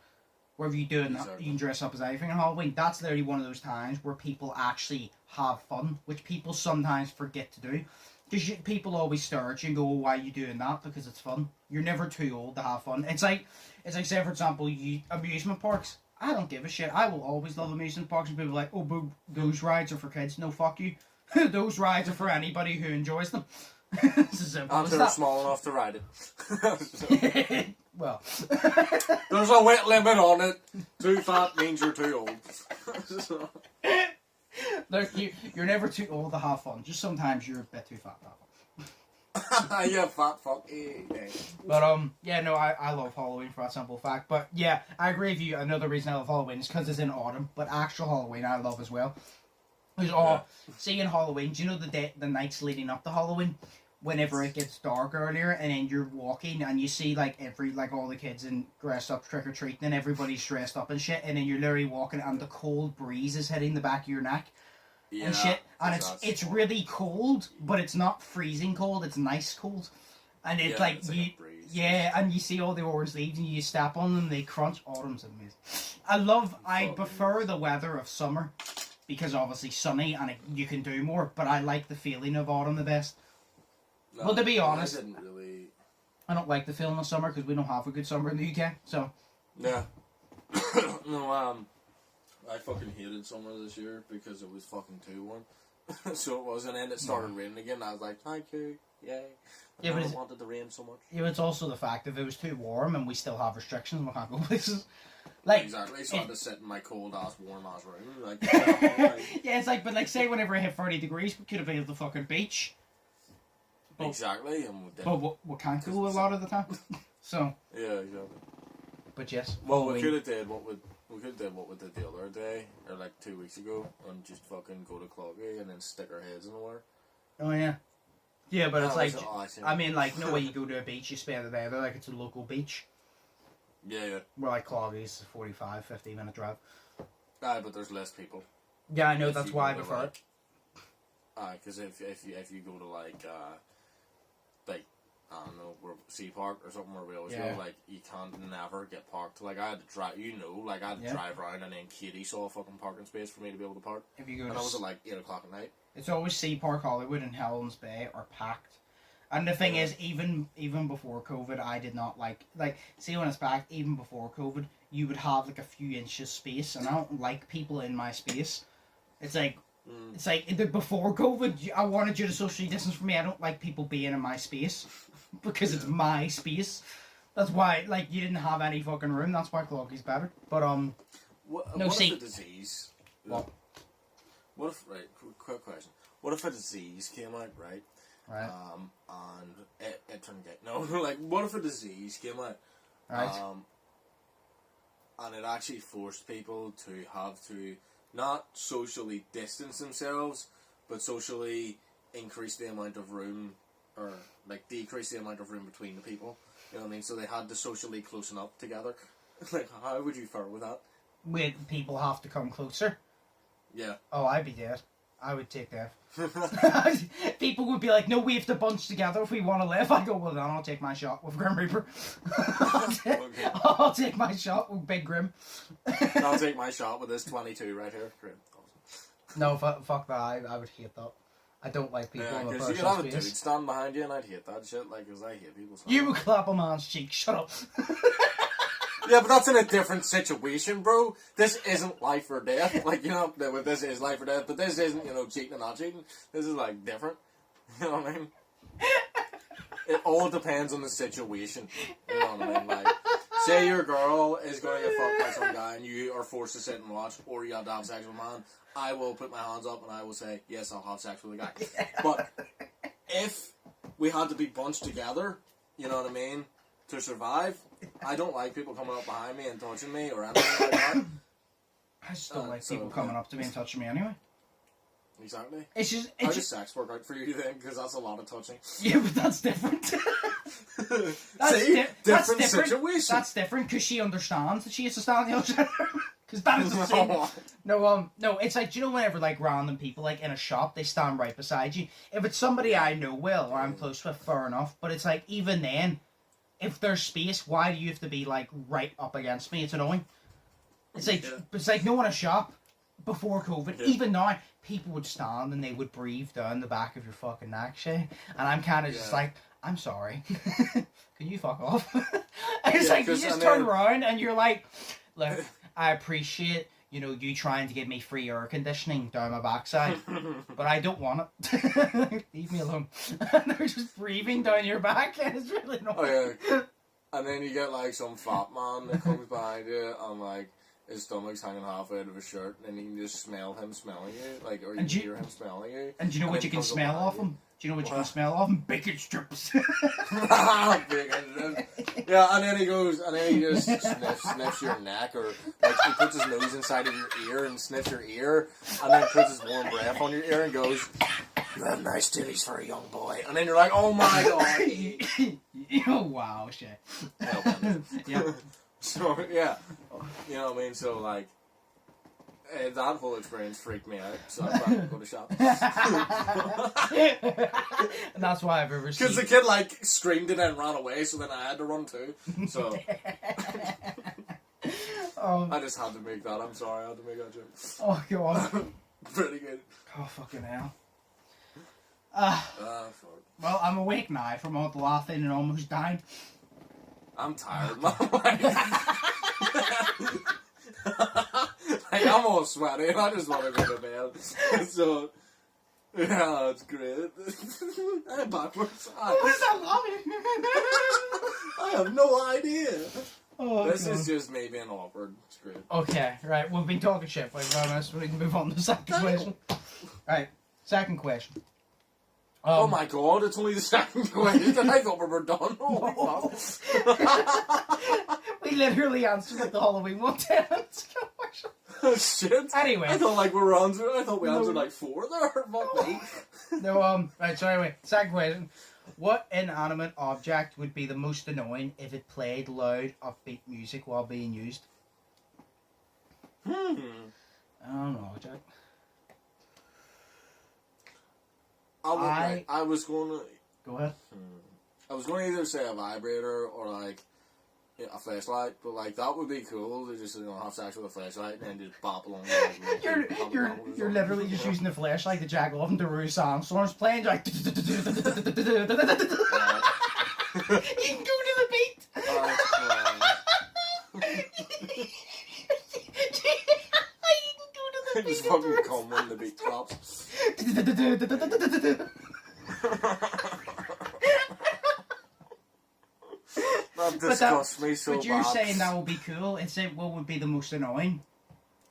Wherever you doing that, you can dress up as anything on Halloween. That's literally one of those times where people actually have fun, which people sometimes forget to do. Because people always stare at you and go, why are you doing that? Because it's fun. You're never too old to have fun. It's like say, for example, amusement parks. I don't give a shit. I will always love amusement parks. And people are like, oh, boo, those rides are for kids. No, fuck you. Those rides are for anybody who enjoys them. It's as simple and as they're that. small enough to ride it. Well. There's a weight limit on it. Too fat means you're too old. Look, you're never too old to have fun. Just sometimes you're a bit too fat to have fun. Yeah, fat fuck. But yeah, no, I love Halloween for that simple fact. But yeah, I agree with you. Another reason I love Halloween is because it's in autumn. But actual Halloween I love as well. There's all seeing Halloween. Do you know the nights leading up to Halloween? Whenever it gets dark earlier, and then you're walking and you see like all the kids in dressed up trick or treating, and everybody's dressed up and shit, and then you're literally walking and the cold breeze is hitting the back of your neck and shit, and it's really cold, but it's not freezing cold. It's nice cold, and it's like and you see all the orange leaves and you step on them, they crunch. Autumn's amazing. I prefer the weather of summer because obviously sunny and you can do more, but I like the feeling of autumn the best. No, well, to be honest, I don't like the feeling of summer because we don't have a good summer in the UK. So yeah, no, I fucking hated summer this year because it was fucking too warm. So it was, and then it started raining again. I was like, thank you, yay. I wanted the rain so much. Yeah, it's also the fact if it was too warm and we still have restrictions, we can't go places. Like exactly, so I had to sit in my cold ass, warm ass room. Like, yeah, it's like, but like, say whenever it hit 30 degrees, we could have been at the fucking beach. But, exactly, but we can't go a lot of the time. So yeah, exactly. But yes, well, we could have did what we did the other day, or like 2 weeks ago, and just fucking go to Cloggy and then stick our heads in the water. Oh yeah, yeah, but it's like, I mean, like, no way you go to a beach, you spend the day there, like it's a local beach. Yeah. Where like Cloggy's 50 minute drive. Aye, but there's less people. Yeah, I know, that's why I prefer it. Aye, because if you go to like I don't know, Sea Park or something where we always go, like, you can't never get parked. Like, I had to drive, I had to drive around, and then Katie saw a fucking parking space for me to be able to park. If you go and I was at like 8 o'clock at night. It's always Sea Park, Hollywood, and Helens Bay are packed. And the thing is, even before COVID, I did not like, see when it's packed, even before COVID, you would have like a few inches space, and I don't like people in my space. It's like, before COVID, I wanted you to socially distance from me. I don't like people being in my space because it's my space. That's why, like, you didn't have any fucking room. That's why Cloggy's better. But what if a disease? What if, right? Quick question. What if a disease came out, right? Right. And it turned gay. No, like, what if a disease came out? Right. And it actually forced people to have to not socially distance themselves, but socially increase the amount of room, or like decrease the amount of room between the people. You know what I mean? So they had to socially closen up together. Like, how would you fare with that? Would people have to come closer? Yeah. Oh, I'd be dead. I would take that. People would be like, no, we have to bunch together if we want to live. I go, well, then I'll take my shot with Grim Reaper. I'll take my shot with Big Grim. I'll take my shot with this 22 right here. Grim. Awesome. No, fuck that. I would hate that. I don't like people in the personal space. You could have a dude stand behind you and I'd hate that shit, like, because I hate people. You would clap a man's cheek. Shut up. Yeah, but that's in a different situation, bro. This isn't life or death. Like, you know, this is life or death, but this isn't, cheating or not cheating. This is, like, different. You know what I mean? It all depends on the situation. You know what I mean? Like, say your girl is going to get fucked by some guy and you are forced to sit and watch, or you have to have sex with a man. I will put my hands up and I will say, yes, I'll have sex with a guy. But if we had to be bunched together, you know what I mean, to survive, I don't like people coming up behind me and touching me or anything like that. I just don't like people coming up to me and touching me anyway. Exactly. How does sex work out for you then? Because that's a lot of touching. Yeah, but that's different. Different situation. That's different because she understands that she has to stand on the other side. Because that is the same. No, it's like, do you know whenever, like, random people, like, in a shop, they stand right beside you? If it's somebody I know well or I'm close with, fair enough. But it's like, even then, if there's space, why do you have to be, like, right up against me? It's annoying. It's like no one in a shop before COVID. Yeah. Even now, people would stand and they would breathe down the back of your fucking neck, Shay. And I'm kind of just like, I'm sorry. Can you fuck off? It's like, you just turn around and you're like, look, I appreciate, you trying to give me free air conditioning down my backside, but I don't want it. Leave me alone. And they're just breathing down your back, and it's really annoying. Oh, yeah. And then you get, like, some fat man that comes behind you, and, like, his stomach's hanging halfway out of his shirt, and you can just smell him smelling you, like, or you And can you- hear him smelling you. And do you know what you can smell off him? Do you know what you can smell off him? Bacon strips. Yeah, and then he goes, and then he just sniffs your neck, or like he puts his nose inside of your ear and sniffs your ear, and then puts his warm breath on your ear and goes, "You have nice titties for a young boy." And then you're like, "Oh my god!" Oh wow, shit. Yeah. So yeah, you know what I mean. So like. That whole experience freaked me out, so I tried to go to shop. And that's why I've ever seen. Because the kid like screamed and then ran away, so then I had to run too. So I just had to make that. I'm sorry, I had to make that joke. Oh god. Pretty good. Oh fucking hell. Fuck. Well, I'm awake now from all the laughing and almost dying. I'm tired, man. Like, I'm all sweaty and I just want to go to bed. So, yeah, that's great. I'm backwards. What is that laughing? I have no idea. Oh, This God. is just me being awkward. It's great. Okay, right. We've been talking shit for 5 minutes. We can move on to the second question. Right, second question. Oh my god, it's only the second question. I thought we were done. Holy fuck. We literally answered like the Halloween one 10 minutes ago. Shit. Anyway. I thought like we were answering. I thought we answered like 4 there. Fuck me. No, right, so anyway, second question. What inanimate object would be the most annoying if it played loud, upbeat music while being used? I don't know, Jack. I was going to. Go ahead. I was going to either say a vibrator or like a flashlight, but like that would be cool to just have sex with a flashlight and then just bop along. Like, You're literally just using the flashlight to jack off into Rouge Sandstorm's playing. You're like, you can go to the beat. It was fucking calm when the beat drops. That disgusts me so bad. But you're saying that would be cool. It's saying what would be the most annoying?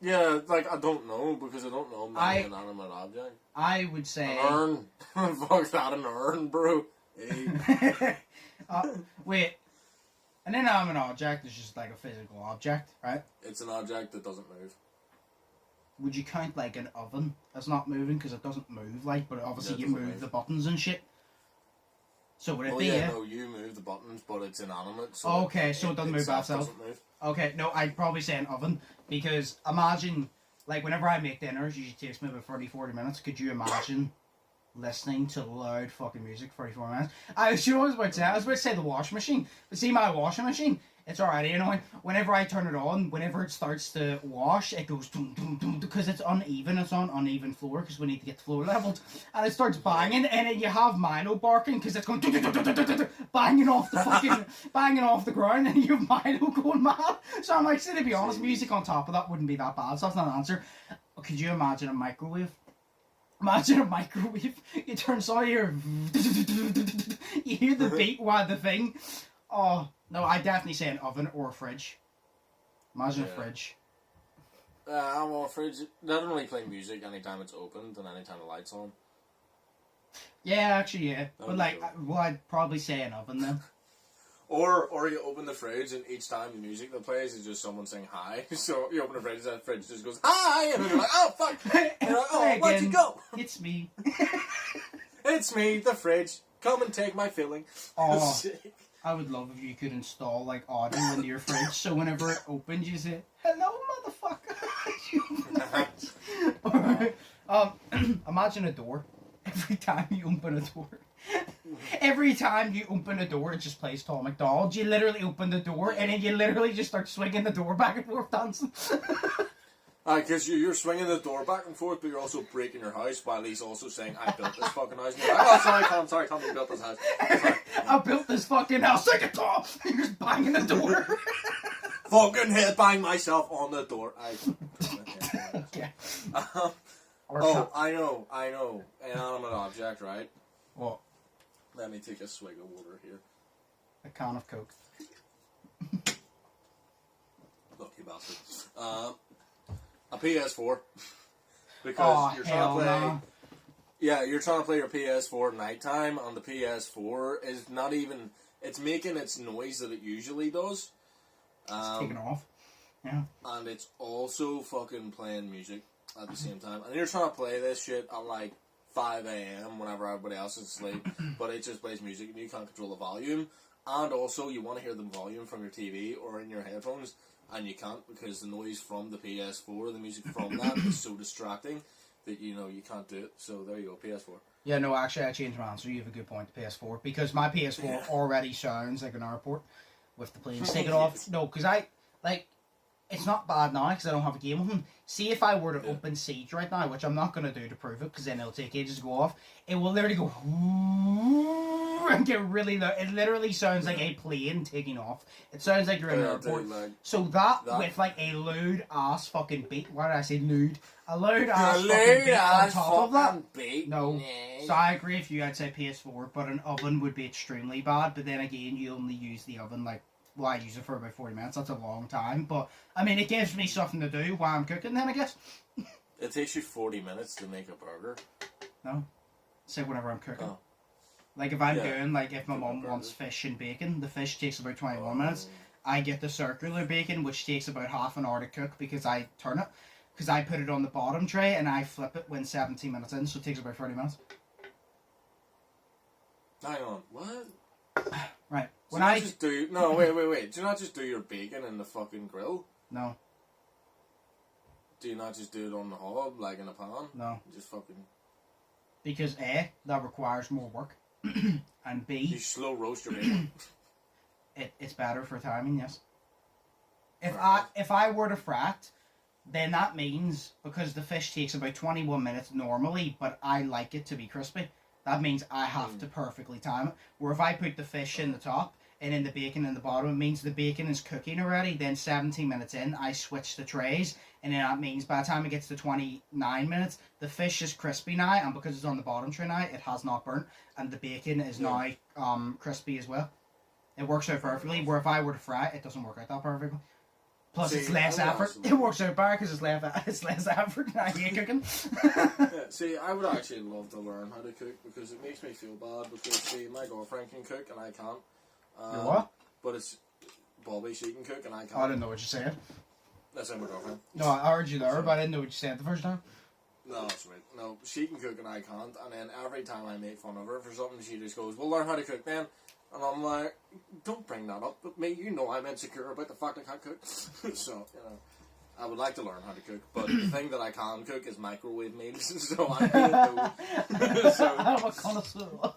Yeah, like I don't know because I don't know my inanimate object. I would say an urn. Fuck that, an urn, bro. Hey. Wait. An inanimate object is just like a physical object, right? It's an object that doesn't move. Would you count like an oven as not moving because it doesn't move, like, but obviously you move the buttons and shit. So would it be? Yeah, no, you move the buttons, but it's inanimate. So okay, so it doesn't move by itself. Okay, no, I'd probably say an oven because imagine, like, whenever I make dinners, it usually takes me about 30-40 minutes. Could you imagine listening to loud fucking music for 34 minutes? I was about to say the washing machine, but see my washing machine. It's already annoying. Whenever I turn it on, whenever it starts to wash, it goes dum dum dum because it's uneven. It's on uneven floor because we need to get the floor leveled, and it starts banging. And then you have Milo barking because it's going dum, dum, dum, dum, dum, dum, banging off the fucking banging off the ground, and you have Milo going mad. So I'm like, to be honest, music on top of that wouldn't be that bad. So that's not an answer. Could you imagine a microwave? Imagine a microwave. You turn on your you hear the beat while the thing. Oh. No, I definitely say an oven or a fridge. Imagine a fridge. Well, a fridge doesn't really play music anytime it's opened and anytime the light's on. Yeah, actually, yeah. But like, well, I'd probably say an oven then. Or you open the fridge and each time the music that plays is just someone saying hi. So you open the fridge and the fridge just goes hi, and then you're like, oh fuck, and you're like, oh, where'd you go? It's me. It's me, the fridge. Come and take my filling. Oh. I would love if you could install like audio into your fridge, so whenever it opens, you say, "Hello, motherfucker." Imagine a door. Every time you open a door, it just plays Tom McDonald. You literally open the door, and then you literally just start swinging the door back and forth, dancing. Because you're swinging the door back and forth, but you're also breaking your house while he's also saying, I built this fucking house. And you're like, oh, sorry, Tom, you built this house. I built this fucking house. Take it, Tom! You're just banging the door. Fucking headbang myself on the door. Okay. I know. Inanimate object, right? What? Let me take a swig of water here. A can of Coke. Lucky bastard. A PS4. Because you're trying to play... No. Yeah, you're trying to play your PS4 at nighttime, and the PS4 is not even... It's making its noise that it usually does. It's taking off. Yeah. And it's also fucking playing music at the same time. And you're trying to play this shit at like 5 a.m. whenever everybody else is asleep, but it just plays music and you can't control the volume. And also, you want to hear the volume from your TV or in your headphones, and you can't because the noise from the PS4, the music from that, is so distracting that you can't do it. So there you go, PS4. Yeah, no, actually, I changed my answer. You have a good point, the PS4. Because my PS4 already sounds like an airport with the planes taking off. No, because it's not bad now because I don't have a game with them. See, if I were to open Siege right now, which I'm not going to do to prove it because then it'll take ages to go off, it will literally go and get really loud. It literally sounds like a plane taking off. It sounds like you're in an airport. So that with like a loud ass fucking beat. Why did I say lewd? A loud ass fucking beat on top of that. Beat. No. So I agree with you. I'd say PS4, but an oven would be extremely bad. But then again, you only use the oven like. Well, I use it for about 40 minutes. That's a long time. But, I mean, it gives me something to do while I'm cooking then, I guess. It takes you 40 minutes to make a burger. No. Say whenever I'm cooking. Oh. Like, if I'm doing, like, if my mum wants fish and bacon, the fish takes about 21 minutes. I get the circular bacon, which takes about half an hour to cook because I turn it. Because I put it on the bottom tray and I flip it when 17 minutes in, so it takes about 30 minutes. Hang on. What? Right. When I just do wait. Do you not just do your bacon in the fucking grill? No. Do you not just do it on the hob, like in a pan? No. Just fucking. Because A, that requires more work, and B, you slow roast your bacon. It's better for timing. Yes. If I were to frat, then that means because the fish takes about 21 minutes normally, but I like it to be crispy. That means I have to perfectly time it. Where if I put the fish in the top and then the bacon in the bottom, it means the bacon is cooking already. Then 17 minutes in, I switch the trays. And then that means by the time it gets to 29 minutes, the fish is crispy now. And because it's on the bottom tray now, it has not burnt. And the bacon is now crispy as well. It works out perfectly. Where if I were to fry it, it doesn't work out that perfectly. Plus, it's less effort. It works out better because it's less effort. I hate cooking. See, I would actually love to learn how to cook because it makes me feel bad because, see, my girlfriend can cook and I can't. Your what? But it's Bobby, she can cook and I can't. I didn't know what you said. That's my girlfriend. No, I heard you there, but I didn't know what you said the first time. No, sweet. No, she can cook and I can't. And then every time I make fun of her for something, she just goes, "Well, learn how to cook, man." And I'm like, don't bring that up with me. You know I'm insecure about the fact I can't cook. So, I would like to learn how to cook. But the thing that I can cook is microwave meals. So I don't know. I'm a connoisseur.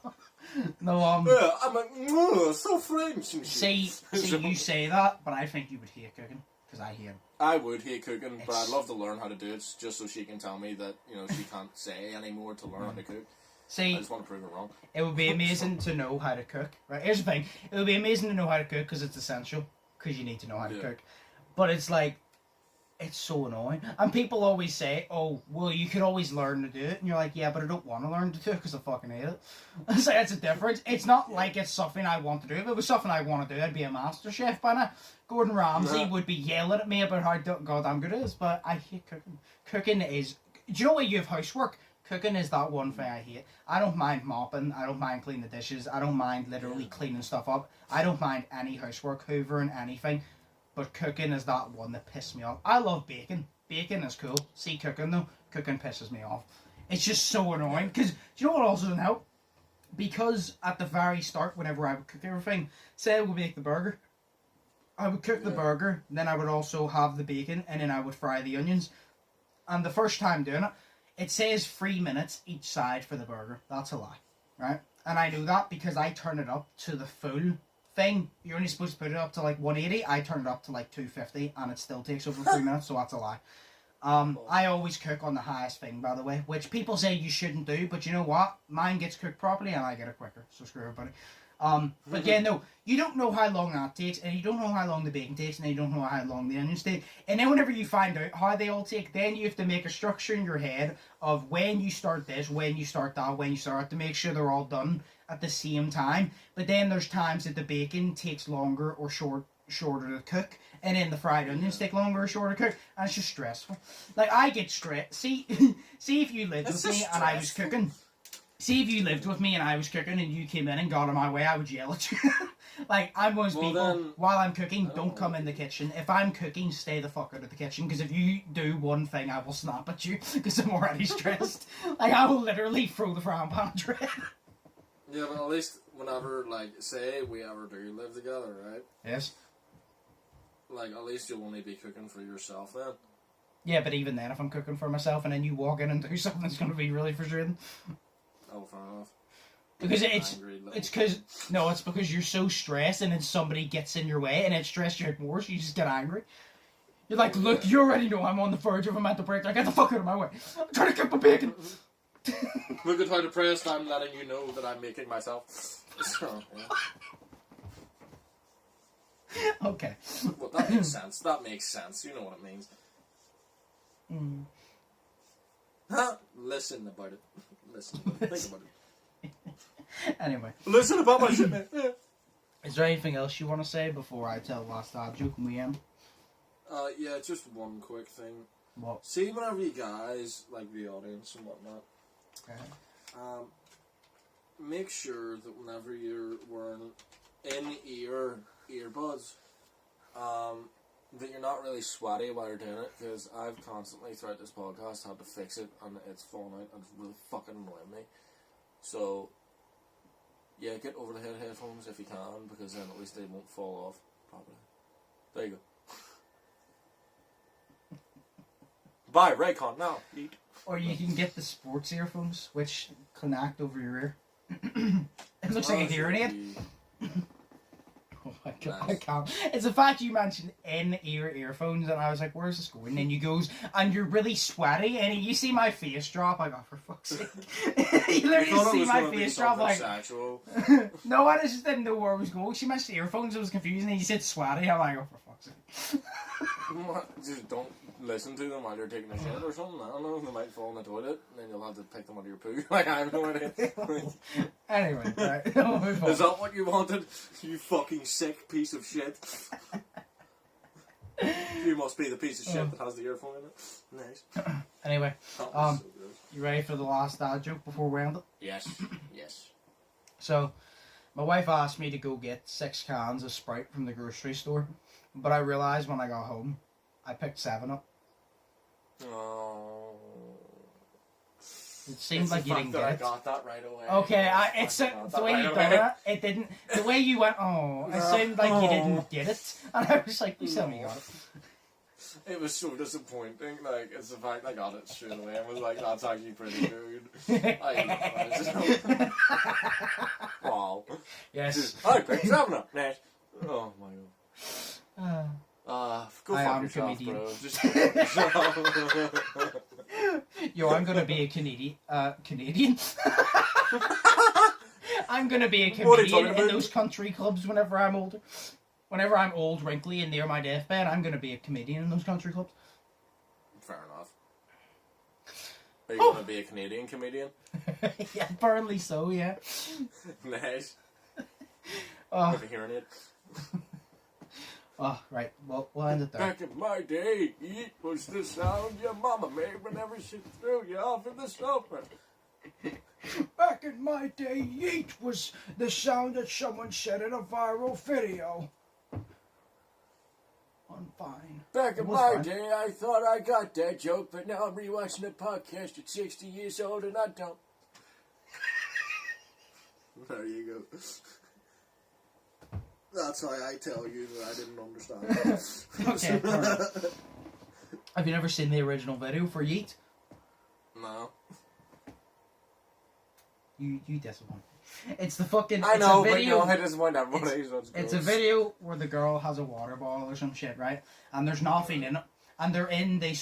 No, yeah, I'm like, so French and shit. See, you say that, but I think you would hate cooking. Because I hate it. I would hate cooking, but I'd love to learn how to do it just so she can tell me that, she can't say anymore to learn how to cook. See, I just want to prove it wrong. It would be amazing to know how to cook. Right, here's the thing. It would be amazing to know how to cook because it's essential. Because you need to know how to cook. But it's like, it's so annoying. And people always say, oh, well, you could always learn to do it. And you're like, yeah, but I don't want to learn to do it because I fucking hate it. So that's a difference. It's not like it's something I want to do. If it was something I want to do, I'd be a master chef by now. Gordon Ramsay would be yelling at me about how goddamn good it is. But I hate cooking. Cooking is... Do you know what you have housework? Cooking is that one thing I hate. I don't mind mopping. I don't mind cleaning the dishes. I don't mind literally cleaning stuff up. I don't mind any housework, hoovering, anything. But cooking is that one that pisses me off. I love bacon. Bacon is cool. See, cooking though, cooking pisses me off. It's just so annoying. Because, do you know what also doesn't help? Because at the very start, whenever I would cook everything, say I would make the burger. I would cook the burger, then I would also have the bacon, and then I would fry the onions. And the first time doing it, it says 3 minutes each side for the burger. That's a lie, right? And I knew that because I turn it up to the full thing. You're only supposed to put it up to like 180. I turn it up to like 250 and it still takes over 3 minutes, so that's a lie. I always cook on the highest thing, by the way, which people say you shouldn't do, but you know what? Mine gets cooked properly and I get it quicker, so screw everybody. But yeah, no, you don't know how long that takes, and you don't know how long the bacon takes, and you don't know how long the onions take. And then whenever you find out how they all take, then you have to make a structure in your head of when you start this, when you start that, when you start to make sure they're all done at the same time. But then there's times that the bacon takes longer or shorter to cook, and then the fried onions take longer or shorter to cook, and it's just stressful. Like, I get stressed. See if you lived with me and I was cooking. See if you lived with me and I was cooking and you came in and got in my way, I would yell at you. Like, I'm one of those people, then, while I'm cooking, don't come in the kitchen. If I'm cooking, stay the fuck out of the kitchen, because if you do one thing, I will snap at you, because I'm already stressed. Like, I will literally throw the frying pan at your head. Yeah, but at least whenever, like, say we ever do live together, right? Yes. Like, at least you'll only be cooking for yourself then. Yeah, but even then, if I'm cooking for myself and then you walk in and do something, it's going to be really frustrating. Oh, fair enough. Because it's because you're so stressed and then somebody gets in your way and it stressed you out more, so you just get angry. You're like, look, you already know I'm on the verge of a mental breakdown. Get the fuck out of my way. I'm trying to cook my bacon. Look at how depressed I'm letting you know that I'm making myself. So, yeah. Okay. Well, that makes sense. That makes sense. You know what it means. Mm. Huh? Listen about it. Listen. Think about it. Anyway. Listen about my shit, man. Is there anything else you want to say before I tell the last dad joke and we end? Yeah, just one quick thing. What? See, whenever you guys, like the audience and whatnot, Okay. make sure that whenever you're wearing in-ear earbuds, that you're not really sweaty while you're doing it, because I've constantly, throughout this podcast, had to fix it, and it's fallen out, and it's really fucking annoying me. So, yeah, get over-the-head headphones if you can, because then at least they won't fall off properly. There you go. Buy Raycon now. Eat. Or you can get the sports earphones, which connect over your ear. It looks like a hearing aid. Oh my god, Nice. I can't. It's the fact you mentioned in-ear earphones, and I was like, where's this going? And then you goes, and you're really sweaty, and you see my face drop. I go, for fuck's sake. You literally see my face drop, like... Sexual. No, I just didn't know where I was going. She mentioned earphones, it was confusing, and you said sweaty. I'm like, oh, for fuck's sake. Just don't listen to them while you're taking a shit or something. I don't know, they might fall in the toilet, and then you'll have to pick them out of your poo. Like, I have no idea. Anyway, right, we'll move on. Is that what you wanted? You fucking sick piece of shit. You must be the piece of shit that has the earphone in it. Nice. Anyway, That was so good. you ready for the last dad joke before we end it? Yes, yes. So, my wife asked me to go get 6 cans of Sprite from the grocery store, but I realised when I got home, I picked 7 up. Oh. It seemed like you didn't get I it. got that right away. Okay, the way you done it, it didn't. The way you went, oh, it seemed like you didn't get it, and I was like, you tell me you got it. It was so disappointing. Like, it's the fact I got it straight away. I was like, that's actually pretty good. Wow. Yes. I picked 7 up. Nice. Oh my god. Go I fuck am yourself, comedian. bro. Just go fuck yourself. Yo, I'm gonna be a Canadian. I'm gonna be a What are you comedian talking in about? those country clubs whenever I'm older. Whenever I'm old, wrinkly, and near my deathbed, I'm gonna be a comedian in those country clubs. Fair enough. Are you gonna be a Canadian comedian? Yeah, apparently so, yeah. Nice. Oh, Never hearing it. oh, right. Well, we'll end it there. Back in my day, eat was the sound your mama made whenever she threw you off in the sofa. Back in my day, yeet was the sound that someone said in a viral video. I'm fine. Back It in was my fine. day, I thought I got that joke, but now I'm rewatching the podcast at 60 years old and I don't. There you go. That's why I tell you that I didn't understand. Okay, alright. Have you never seen the original video for Yeet? No. You disappoint. It's the fucking. I it's know, a but video, no, I just want everybody. It's a video where the girl has a water bottle or some shit, right? And there's nothing in it. And they're in the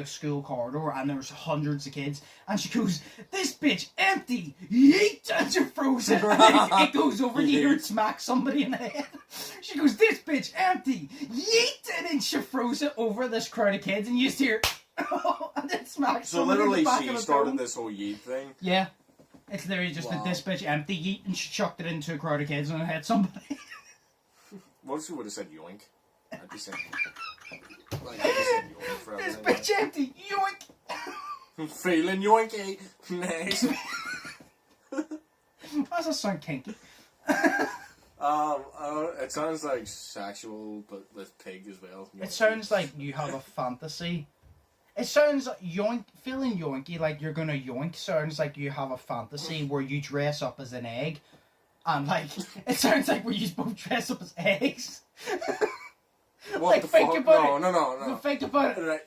school corridor, and there's hundreds of kids. And she goes, "This bitch empty, yeet!" And she throws it, and it goes over and you hear it smack somebody in the head. She goes, "This bitch empty, yeet!" And then she throws it over this crowd of kids, and you just hear, and then smacks So somebody in literally, the back she of the started dome. this whole yeet thing. Yeah. It's literally just Wow. this bitch empty, yeet, and she chucked it into a crowd of kids and it hit somebody. What if she would have said yoink? I'd be saying, like, I'd be saying yoink for This everything. bitch empty. Yoink. Feeling yoinky. Nice. That's a sound kinky. It sounds like sexual, but with pig as well. It sounds like you have a fantasy. It sounds feeling yoinky, like you're gonna yoink. Sounds like you have a fantasy where you dress up as an egg, and like it sounds like where you both dress up as eggs. What like the think fuck? about it. No. Think about it. Right.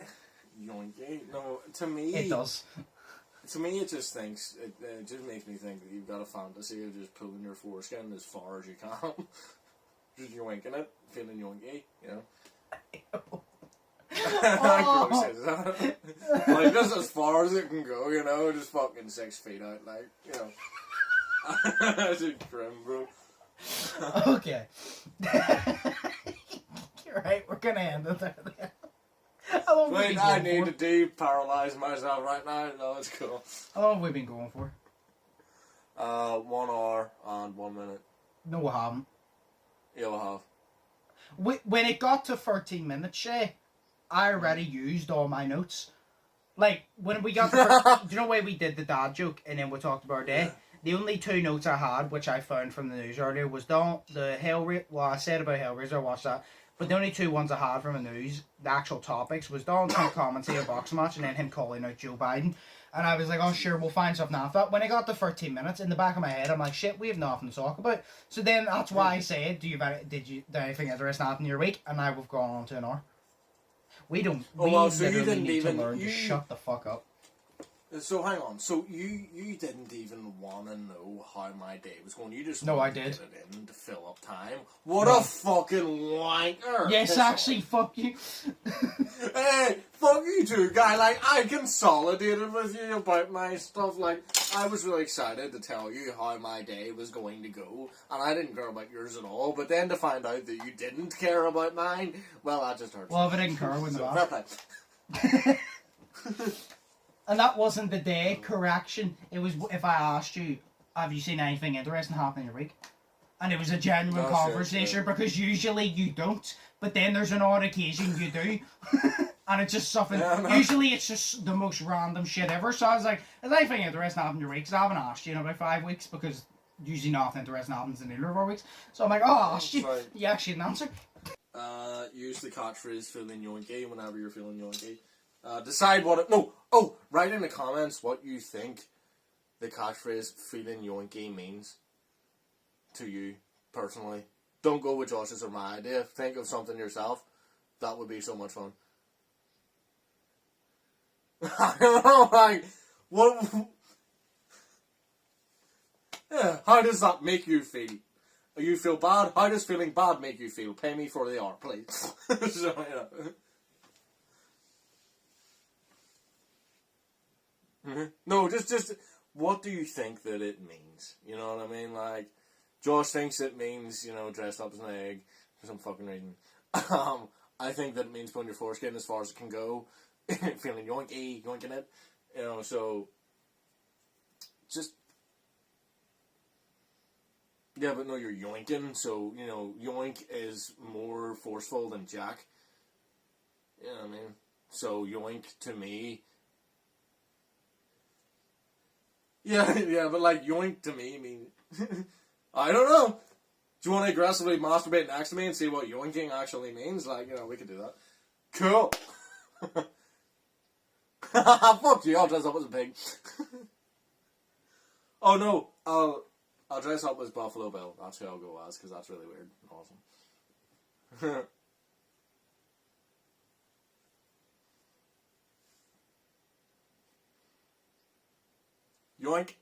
Yoinky? No, to me... It does. To me, it just thinks... It just makes me think that you've got a fantasy of just pulling your foreskin as far as you can. Just yoinking it, feeling yoinky, you know? Gross, is that? Like, just as far as it can go, you know? Just fucking 6 feet out, like, you know? That's just grim, bro. Okay. You're right, we're gonna end it there. How long have we Wait, been I going need for? to de-paralyze myself right now. No, it's cool. How long have we been going for? 1 hour and 1 minute. No, we haven't. You'll have. When it got to 13 minutes, Shay, I already used all my notes. Like, when we got to... do you know why we did the dad joke and then we talked about our day? Yeah. The only 2 notes I had, which I found from the news earlier, was the Hellraiser... Well, I said about Hellraiser, I watched that. But the only 2 ones I had from the news, the actual topics, was Donald Trump commentating a boxing match and then him calling out Joe Biden. And I was like, oh, sure, we'll find something after that. When I got to 13 minutes, in the back of my head, I'm like, shit, we have nothing to talk about. So then that's why I said, did anything interesting happen in your week? And now we've gone on to an hour. We don't. Oh, we well, so you literally didn't need even... to learn to shut the fuck up. So hang on. So you didn't even want to know how my day was going. You just No, wanted I did. to get it in to fill up time. What a fucking wanker! Yes, actually, fuck you. Hey, fuck you too, guy. Like, I consolidated with you about my stuff. Like, I was really excited to tell you how my day was going to go, and I didn't care about yours at all. But then to find out that you didn't care about mine, well, that just hurts. Well, if I didn't care, I wouldn't So, have fair play. And that wasn't the day, correction. It was if I asked you, have you seen anything interesting happen in your week? And it was a genuine conversation because usually you don't, but then there's an odd occasion you do. And it's just something, usually it's just the most random shit ever. So I was like, is anything interesting happening in your week? Because I haven't asked you in about 5 weeks because usually nothing interesting happens in either of our weeks. So I'm like, oh, I asked you. You actually didn't answer. Use the catchphrase feeling yoinky whenever you're feeling yoinky. Decide what write in the comments what you think the catchphrase feeling yoinky means to you personally. Don't go with Josh's or my idea. Think of something yourself. That would be so much fun. I don't know, like, what... Yeah, how does that make you feel? You feel bad? How does feeling bad make you feel? Pay me for the hour, please. So, No, just what do you think that it means? You know what I mean? Like, Josh thinks it means, dressed up as an egg for some fucking reason. I think that it means putting your foreskin as far as it can go, feeling yoinking it, so just yeah, but no, you're yoinking, so yoink is more forceful than jack. You know what I mean? So yoink to me. Yeah, but like yoink to me mean I don't know. Do you want to aggressively masturbate next to me and see what yoinking actually means? Like, we could do that. Cool. Fuck you, I'll dress up as a pig. Oh no, I'll dress up as Buffalo Bill. That's who I'll go as, because that's really weird and awesome. Yoink.